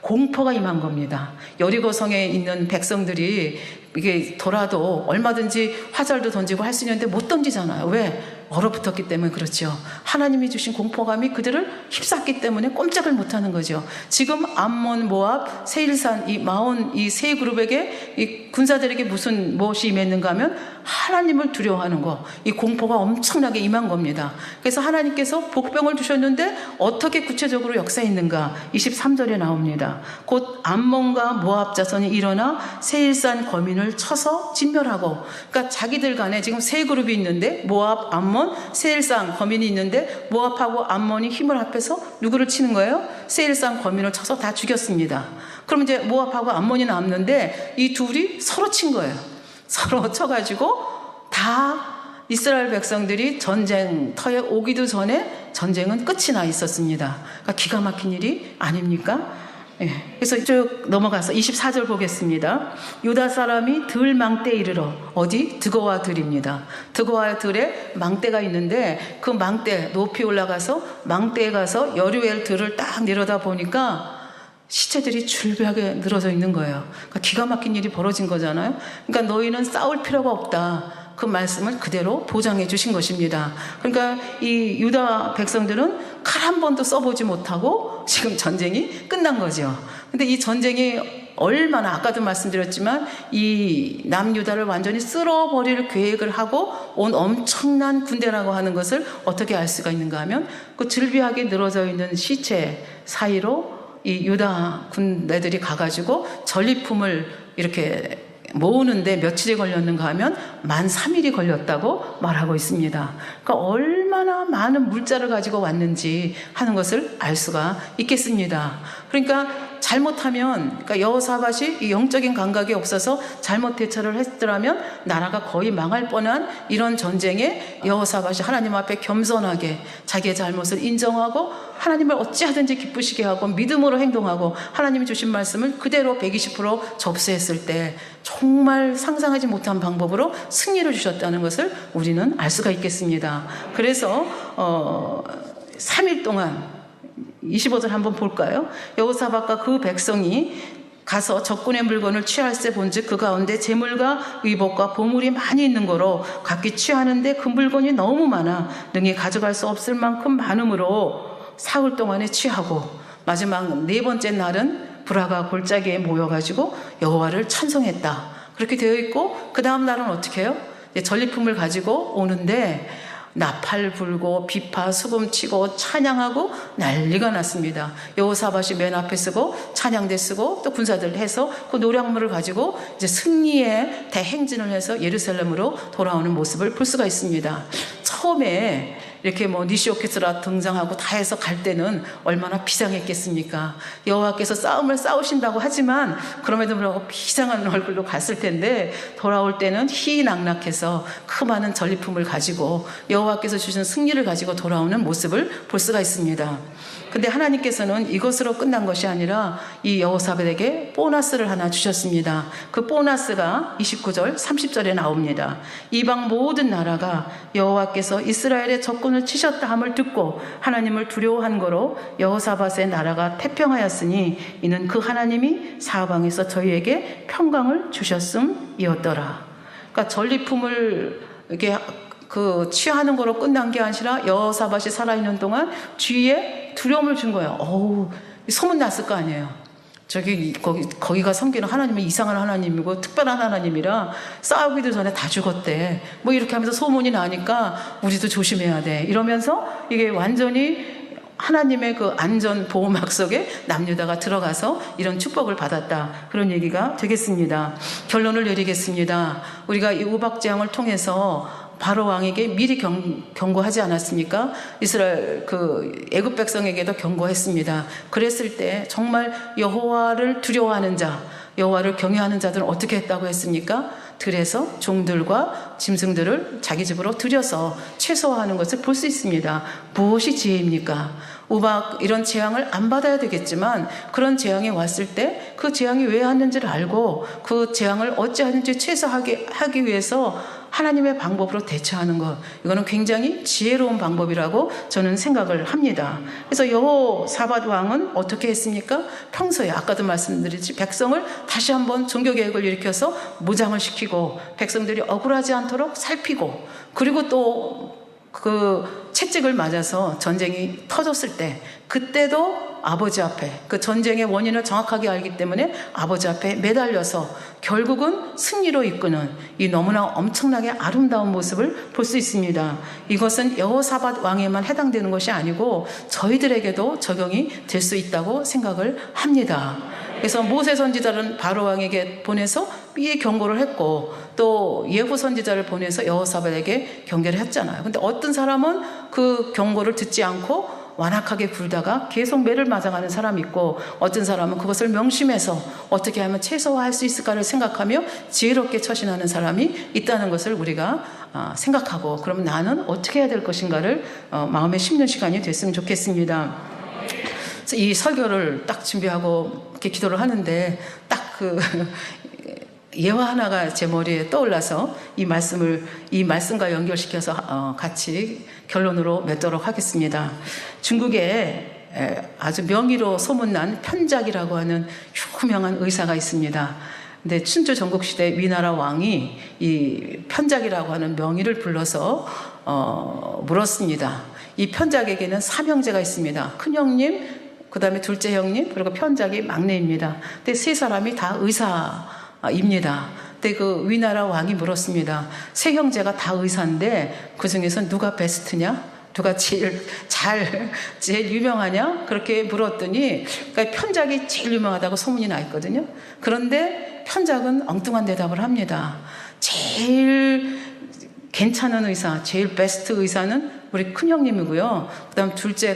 공포가 임한 겁니다. 여리고성에 있는 백성들이 이게 돌아도 얼마든지 화살도 던지고 할 수 있는데 못 던지잖아요. 왜? 얼어붙었기 때문에 그렇죠. 하나님이 주신 공포감이 그들을 휩쌌기 때문에 꼼짝을 못하는 거죠. 지금 암몬, 모압, 세일산, 이 마온, 이 세 그룹에게, 이 군사들에게 무엇이 임했는가 하면 하나님을 두려워하는 거, 이 공포가 엄청나게 임한 겁니다. 그래서 하나님께서 복병을 주셨는데 어떻게 구체적으로 역사했는가? 23절에 나옵니다. 곧 암몬과 모압 자손이 일어나 세일산 거민을 쳐서 진멸하고, 그러니까 자기들 간에 지금 세 그룹이 있는데 모압, 암몬, 세일산 거민이 있는데 모압하고 암몬이 힘을 합해서 누구를 치는 거예요? 세일산 거민을 쳐서 다 죽였습니다. 그럼 이제 모압하고 암몬이 남는데 이 둘이 서로 친 거예요. 서로 쳐가지고 다 이스라엘 백성들이 전쟁터에 오기도 전에 전쟁은 끝이 나 있었습니다. 그러니까 기가 막힌 일이 아닙니까? 예. 그래서 쭉 넘어가서 24절 보겠습니다. 유다 사람이 들 망대에 이르러, 어디? 드고와 들입니다. 드고와 들에 망대가 있는데 그 망대 높이 올라가서 망대에 가서 여류엘 들을 딱 내려다 보니까 시체들이 줄비하게 늘어져 있는 거예요. 그러니까 기가 막힌 일이 벌어진 거잖아요. 그러니까 너희는 싸울 필요가 없다. 그 말씀을 그대로 보장해 주신 것입니다. 그러니까 이 유다 백성들은 칼 한 번도 써보지 못하고 지금 전쟁이 끝난 거죠. 근데 이 전쟁이 얼마나, 아까도 말씀드렸지만 이 남유다를 완전히 쓸어버릴 계획을 하고 온 엄청난 군대라고 하는 것을 어떻게 알 수가 있는가 하면 그 즐비하게 늘어져 있는 시체 사이로 이 유다 군대들이 가가지고 전리품을 이렇게 모으는데 며칠이 걸렸는가 하면 13일이 걸렸다고 말하고 있습니다. 그러니까 얼마나 많은 물자를 가지고 왔는지 하는 것을 알 수가 있겠습니다. 그러니까 잘못하면, 그러니까 여호사밧이 이 영적인 감각이 없어서 잘못 대처를 했더라면 나라가 거의 망할 뻔한 이런 전쟁에 여호사밧이 하나님 앞에 겸손하게 자기의 잘못을 인정하고 하나님을 어찌하든지 기쁘시게 하고 믿음으로 행동하고 하나님이 주신 말씀을 그대로 120% 접수했을 때 정말 상상하지 못한 방법으로 승리를 주셨다는 것을 우리는 알 수가 있겠습니다. 그래서 3일 동안 25절 한번 볼까요? 여호사밧과 그 백성이 가서 적군의 물건을 취할세 본즉 그 가운데 재물과 의복과 보물이 많이 있는 거로 각기 취하는데 그 물건이 너무 많아 능히 가져갈 수 없을 만큼 많음으로 사흘 동안에 취하고 마지막 네 번째 날은 브라가 골짜기에 모여가지고 여호와를 찬송했다. 그렇게 되어 있고 그 다음 날은 어떻게 해요? 전리품을 가지고 오는데 나팔 불고 비파 수금 치고 찬양하고 난리가 났습니다. 여호사밧이 맨 앞에 서고 찬양대 쓰고 또 군사들 해서 그 노량물을 가지고 이제 승리의 대행진을 해서 예루살렘으로 돌아오는 모습을 볼 수가 있습니다. 처음에 이렇게 니시 오케스트라 등장하고 다 해서 갈 때는 얼마나 비장했겠습니까? 여호와께서 싸움을 싸우신다고 하지만 그럼에도 불구하고 비장한 얼굴로 갔을 텐데 돌아올 때는 희낙낙해서 그 많은 전리품을 가지고 여호와께서 주신 승리를 가지고 돌아오는 모습을 볼 수가 있습니다. 근데 하나님께서는 이것으로 끝난 것이 아니라 이 여호사밧에게 보너스를 하나 주셨습니다. 그 보너스가 29절 30절에 나옵니다. 이방 모든 나라가 여호와께서 이스라엘의 적군을 치셨다 함을 듣고 하나님을 두려워한 거로 여호사밧의 나라가 태평하였으니 이는 그 하나님이 사방에서 저희에게 평강을 주셨음이었더라. 그러니까 전리품을 이렇게 취하는 거로 끝난 게 아니라 여호사밧이 살아있는 동안 주위에 두려움을 준 거예요. 어우, 소문 났을 거 아니에요. 거기가 섬기는 하나님은 이상한 하나님이고 특별한 하나님이라 싸우기도 전에 다 죽었대. 이렇게 하면서 소문이 나니까 우리도 조심해야 돼. 이러면서 이게 완전히 하나님의 그 안전 보호막 속에 남유다가 들어가서 이런 축복을 받았다. 그런 얘기가 되겠습니다. 결론을 내리겠습니다. 우리가 이 우박재앙을 통해서 바로 왕에게 미리 경고하지 않았습니까? 이스라엘 애굽 백성에게도 경고했습니다. 그랬을 때 정말 여호와를 두려워하는 자, 여호와를 경외하는 자들은 어떻게 했다고 했습니까? 들에서 종들과 짐승들을 자기 집으로 들여서 최소화하는 것을 볼 수 있습니다. 무엇이 지혜입니까? 우박 이런 재앙을 안 받아야 되겠지만 그런 재앙이 왔을 때 그 재앙이 왜 왔는지를 알고 그 재앙을 어찌하든지 최소화하기 위해서 하나님의 방법으로 대처하는 것, 이거는 굉장히 지혜로운 방법이라고 저는 생각을 합니다. 그래서 여호사밧 왕은 어떻게 했습니까? 평소에 아까도 말씀드렸지 백성을 다시 한번 종교개혁을 일으켜서 무장을 시키고 백성들이 억울하지 않도록 살피고 그리고 또 그 채찍을 맞아서 전쟁이 터졌을 때 그때도 아버지 앞에 그 전쟁의 원인을 정확하게 알기 때문에 아버지 앞에 매달려서 결국은 승리로 이끄는 이 너무나 엄청나게 아름다운 모습을 볼 수 있습니다. 이것은 여호사밧 왕에만 해당되는 것이 아니고 저희들에게도 적용이 될 수 있다고 생각을 합니다. 그래서 모세 선지자는 바로 왕에게 보내서 이 경고를 했고 또 예후 선지자를 보내서 여호사밧에게 경계를 했잖아요. 근데 어떤 사람은 그 경고를 듣지 않고 완악하게 굴다가 계속 매를 맞아가는 사람이 있고 어떤 사람은 그것을 명심해서 어떻게 하면 최소화할 수 있을까를 생각하며 지혜롭게 처신하는 사람이 있다는 것을 우리가 생각하고 그럼 나는 어떻게 해야 될 것인가를 마음에 심는 시간이 됐으면 좋겠습니다. 그래서 이 설교를 딱 준비하고 이렇게 기도를 하는데 딱 그 예화 하나가 제 머리에 떠올라서 이 말씀과 연결시켜서 같이 결론으로 맺도록 하겠습니다. 중국에 아주 명의로 소문난 편작이라고 하는 유명한 의사가 있습니다. 근데 춘추 전국시대 위나라 왕이 이 편작이라고 하는 명의를 불러서 물었습니다. 이 편작에게는 3형제가 있습니다. 큰형님, 그 다음에 둘째 형님, 그리고 편작이 막내입니다. 근데 세 사람이 다 의사입니다. 근데 그 위나라 왕이 물었습니다. 세 형제가 다 의사인데 그 중에서 누가 베스트냐? 누가 제일 유명하냐? 그렇게 물었더니 그러니까 편작이 제일 유명하다고 소문이 나 있거든요. 그런데 편작은 엉뚱한 대답을 합니다. 제일 괜찮은 의사, 제일 베스트 의사는 우리 큰형님이고요. 그 다음 둘째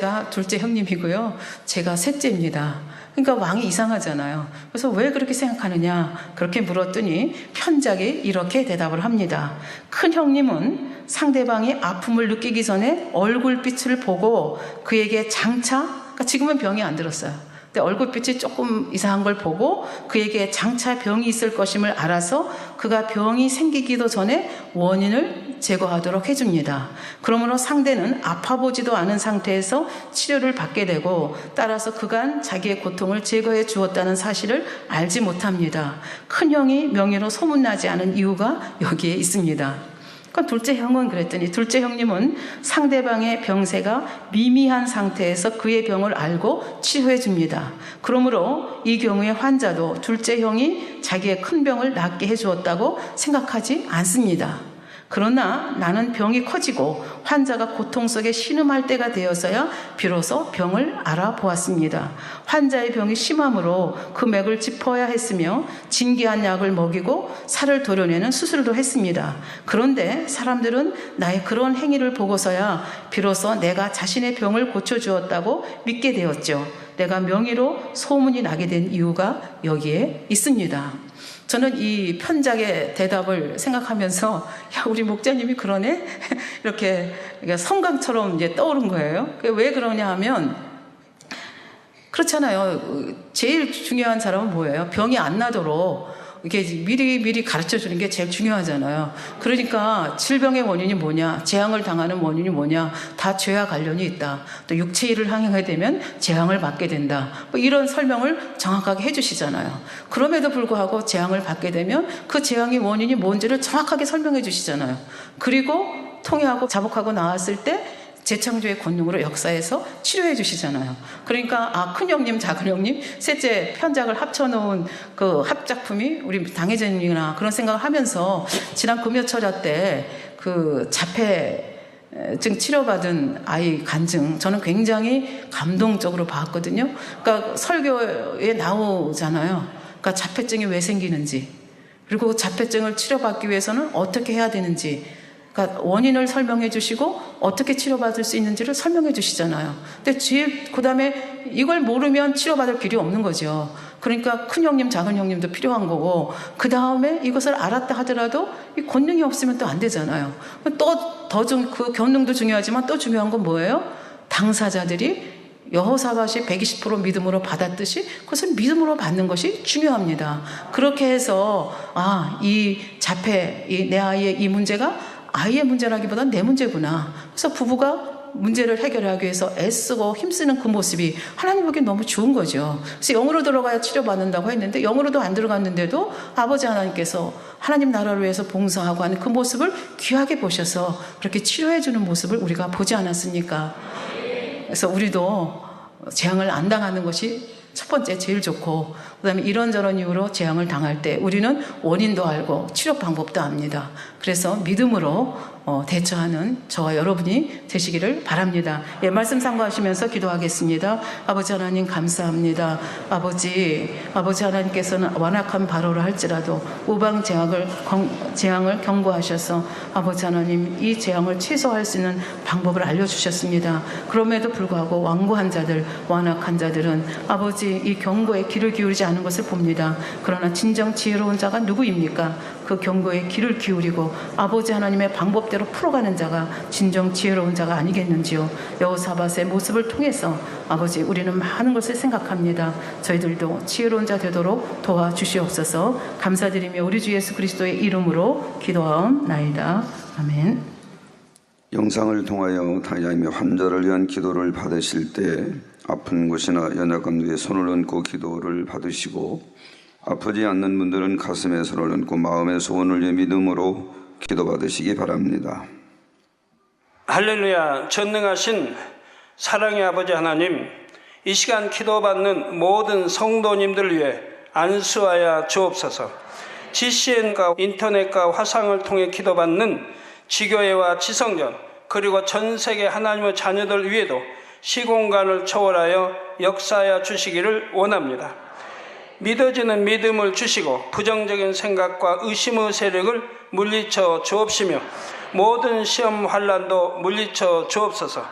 형님이고요. 제가 셋째입니다. 그러니까 왕이 이상하잖아요. 그래서 왜 그렇게 생각하느냐? 그렇게 물었더니 편작이 이렇게 대답을 합니다. 큰형님은 상대방이 아픔을 느끼기 전에 얼굴빛을 보고 그에게 그러니까 지금은 병이 안 들었어요. 근데 얼굴빛이 조금 이상한 걸 보고 그에게 장차 병이 있을 것임을 알아서 그가 병이 생기기도 전에 원인을 제거하도록 해줍니다. 그러므로 상대는 아파보지도 않은 상태에서 치료를 받게 되고 따라서 그간 자기의 고통을 제거해 주었다는 사실을 알지 못합니다. 큰형이 명예로 소문나지 않은 이유가 여기에 있습니다. 그러니까 둘째 형은 그랬더니 둘째 형님은 상대방의 병세가 미미한 상태에서 그의 병을 알고 치료해 줍니다. 그러므로 이 경우에 환자도 둘째 형이 자기의 큰 병을 낫게 해 주었다고 생각하지 않습니다. 그러나 나는 병이 커지고 환자가 고통 속에 신음할 때가 되어서야 비로소 병을 알아보았습니다. 환자의 병이 심함으로 그 맥을 짚어야 했으며 진기한 약을 먹이고 살을 도려내는 수술도 했습니다. 그런데 사람들은 나의 그런 행위를 보고서야 비로소 내가 자신의 병을 고쳐주었다고 믿게 되었죠. 내가 명의로 소문이 나게 된 이유가 여기에 있습니다. 저는 이 편작의 대답을 생각하면서 야 우리 목자님이 그러네? 이렇게 성강처럼 이제 떠오른 거예요. 왜 그러냐 하면 그렇잖아요. 제일 중요한 사람은 뭐예요? 병이 안 나도록 이게 미리 가르쳐 주는 게 제일 중요하잖아요. 그러니까 질병의 원인이 뭐냐, 재앙을 당하는 원인이 뭐냐, 다 죄와 관련이 있다. 또 육체 일을 행하게 되면 재앙을 받게 된다. 뭐 이런 설명을 정확하게 해주시잖아요. 그럼에도 불구하고 재앙을 받게 되면 그 재앙의 원인이 뭔지를 정확하게 설명해 주시잖아요. 그리고 통회하고 자복하고 나왔을 때 재창조의 권능으로 역사해서 치료해 주시잖아요. 그러니까 큰형님, 작은형님, 셋째 편작을 합쳐놓은 그 합작품이 우리 당회전이나 그런 생각을 하면서 지난 금요철야 때 그 자폐증 치료받은 아이 간증 저는 굉장히 감동적으로 봤거든요. 그러니까 설교에 나오잖아요. 그러니까 자폐증이 왜 생기는지 그리고 자폐증을 치료받기 위해서는 어떻게 해야 되는지 그러니까 원인을 설명해 주시고 어떻게 치료받을 수 있는지를 설명해 주시잖아요. 근데 그 다음에 이걸 모르면 치료받을 길이 없는 거죠. 그러니까 큰형님, 작은형님도 필요한 거고 그 다음에 이것을 알았다 하더라도 이 권능이 없으면 또 안 되잖아요. 그 권능도 중요하지만 또 중요한 건 뭐예요? 당사자들이 여호사밧이 120% 믿음으로 받았듯이 그것을 믿음으로 받는 것이 중요합니다. 그렇게 해서 이 자폐, 내 아이의 이 문제가 아이의 문제라기보다는 내 문제구나. 그래서 부부가 문제를 해결하기 위해서 애쓰고 힘쓰는 그 모습이 하나님 보기엔 너무 좋은 거죠. 그래서 영으로 들어가야 치료받는다고 했는데 영으로도 안 들어갔는데도 아버지 하나님께서 하나님 나라를 위해서 봉사하고 하는 그 모습을 귀하게 보셔서 그렇게 치료해 주는 모습을 우리가 보지 않았습니까? 그래서 우리도 재앙을 안 당하는 것이 첫 번째 제일 좋고 그다음에 이런저런 이유로 재앙을 당할 때 우리는 원인도 알고 치료 방법도 압니다. 그래서 믿음으로 대처하는 저와 여러분이 되시기를 바랍니다. 예, 말씀 참고하시면서 기도하겠습니다. 아버지 하나님 감사합니다. 아버지 하나님께서는 완악한 바로를 할지라도 우방 재앙을 경고하셔서 아버지 하나님 이 재앙을 최소화할 수 있는 방법을 알려주셨습니다. 그럼에도 불구하고 완고한 자들, 완악한 자들은 아버지 이 경고에 귀를 기울이지 않은 것을 봅니다. 그러나 진정 지혜로운 자가 누구입니까? 그 경고에 귀를 기울이고 아버지 하나님의 방법대로 풀어가는 자가 진정 지혜로운 자가 아니겠는지요. 여호사밧의 모습을 통해서 아버지 우리는 많은 것을 생각합니다. 저희들도 지혜로운 자 되도록 도와주시옵소서. 감사드리며 우리 주 예수 그리스도의 이름으로 기도하옵나이다. 아멘. 영상을 통하여 하나님의 환자를 위한 기도를 받으실 때 아픈 곳이나 연약한 위에 손을 얹고 기도를 받으시고, 아프지 않는 분들은 가슴에 손을 얹고 마음의 소원을 위해 믿음으로 기도 받으시기 바랍니다. 할렐루야. 전능하신 사랑의 아버지 하나님, 이 시간 기도받는 모든 성도님들 위해 안수하여 주옵소서. GCN과 인터넷과 화상을 통해 기도받는 지교회와 지성전, 그리고 전 세계 하나님의 자녀들 위에도 시공간을 초월하여 역사하여 주시기를 원합니다. 믿어지는 믿음을 주시고 부정적인 생각과 의심의 세력을 물리쳐 주옵시며 모든 시험 환난도 물리쳐 주옵소서.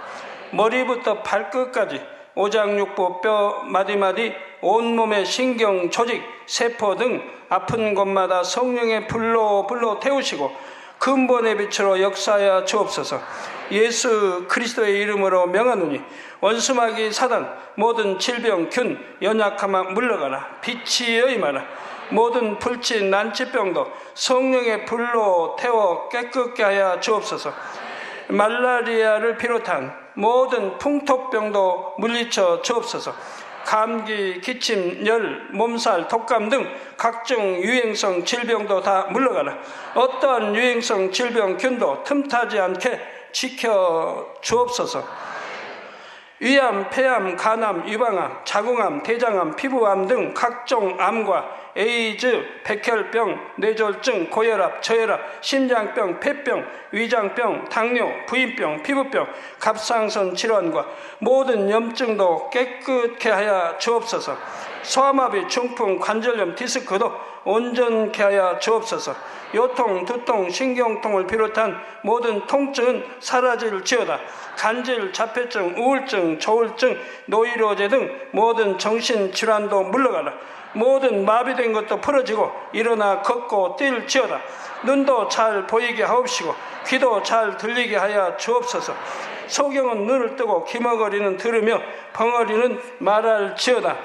머리부터 발끝까지 오장육부 뼈 마디마디 온몸의 신경 조직 세포 등 아픈 곳마다 성령의 불로 태우시고 근본의 빛으로 역사하여 주옵소서. 예수 그리스도의 이름으로 명하노니 원수마귀 사단 모든 질병 균 연약함아 물러가라. 빛이여 임하라. 모든 불치 난치병도 성령의 불로 태워 깨끗게 하여 주옵소서. 말라리아를 비롯한 모든 풍토병도 물리쳐 주옵소서. 감기, 기침, 열, 몸살, 독감 등 각종 유행성 질병도 다 물러가라. 어떠한 유행성 질병균도 틈타지 않게 지켜 주옵소서. 위암, 폐암, 간암, 유방암, 자궁암, 대장암, 피부암 등 각종 암과 에이즈, 백혈병, 뇌졸중, 고혈압, 저혈압, 심장병, 폐병, 위장병, 당뇨, 부인병, 피부병, 갑상선 질환과 모든 염증도 깨끗게 하여 주옵소서. 소아마비, 중풍, 관절염, 디스크도 온전케 하여 주옵소서. 요통, 두통, 신경통을 비롯한 모든 통증은 사라질지어다. 간질, 자폐증, 우울증, 조울증, 노이로제 등 모든 정신질환도 물러가라. 모든 마비된 것도 풀어지고 일어나 걷고 뛸지어다. 눈도 잘 보이게 하옵시고 귀도 잘 들리게 하여 주옵소서. 소경은 눈을 뜨고 기머거리는 들으며 벙어리는 말할지어다.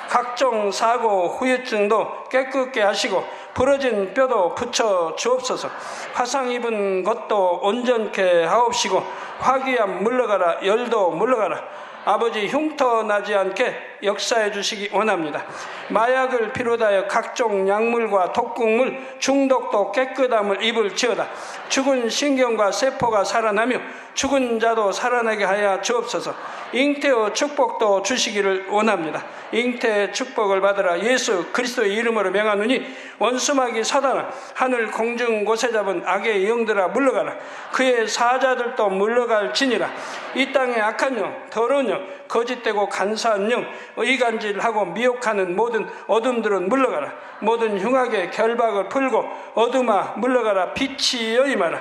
각종 사고 후유증도 깨끗게 하시고 부러진 뼈도 붙여 주옵소서. 화상 입은 것도 온전케 하옵시고 화기암 물러가라. 열도 물러가라. 아버지 흉터 나지 않게 역사해 주시기 원합니다. 마약을 비롯하여 각종 약물과 독극물 중독도 깨끗함을 입을지어다. 죽은 신경과 세포가 살아나며 죽은 자도 살아나게 하여 주옵소서. 잉태의 축복도 주시기를 원합니다. 잉태의 축복을 받으라. 예수 그리스도의 이름으로 명하노니 원수마귀 사단아 하늘 공중 곳에 잡은 악의 영들아 물러가라. 그의 사자들도 물러갈지니라. 이 땅의 악한 영, 더러운 영, 거짓되고 간사한 영, 의간질하고 미혹하는 모든 어둠들은 물러가라. 모든 흉악의 결박을 풀고 어둠아 물러가라. 빛이여 임하라.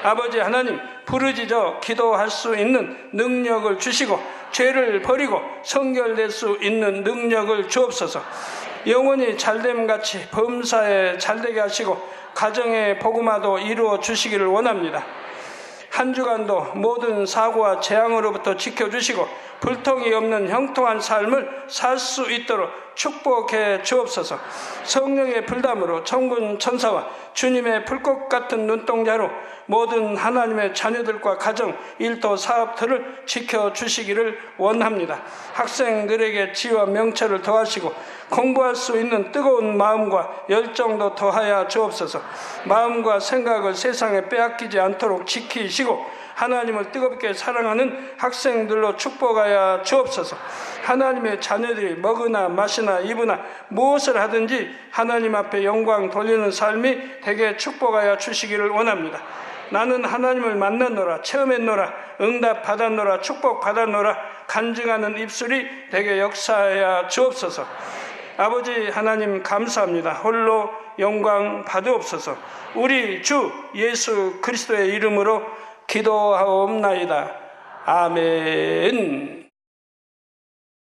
아버지 하나님, 부르짖어 기도할 수 있는 능력을 주시고 죄를 버리고 성결될 수 있는 능력을 주옵소서. 영원히 잘됨같이 범사에 잘되게 하시고 가정의 복음화도 이루어 주시기를 원합니다. 한 주간도 모든 사고와 재앙으로부터 지켜주시고 불통이 없는 형통한 삶을 살 수 있도록 축복해 주옵소서. 성령의 불담으로 천군 천사와 주님의 불꽃 같은 눈동자로 모든 하나님의 자녀들과 가정, 일도, 사업들을 지켜주시기를 원합니다. 학생들에게 지혜와 명철을 더하시고 공부할 수 있는 뜨거운 마음과 열정도 더하여 주옵소서. 마음과 생각을 세상에 빼앗기지 않도록 지키시고 하나님을 뜨겁게 사랑하는 학생들로 축복하여 주옵소서. 하나님의 자녀들이 먹으나 마시나 입으나 무엇을 하든지 하나님 앞에 영광 돌리는 삶이 되게 축복하여 주시기를 원합니다. 나는 하나님을 만났노라, 체험했노라, 응답 받았노라, 축복 받았노라 간증하는 입술이 되게 역사하여 주옵소서. 아버지 하나님 감사합니다. 홀로 영광 받으옵소서. 우리 주 예수 그리스도의 이름으로 기도하옵나이다. 아멘.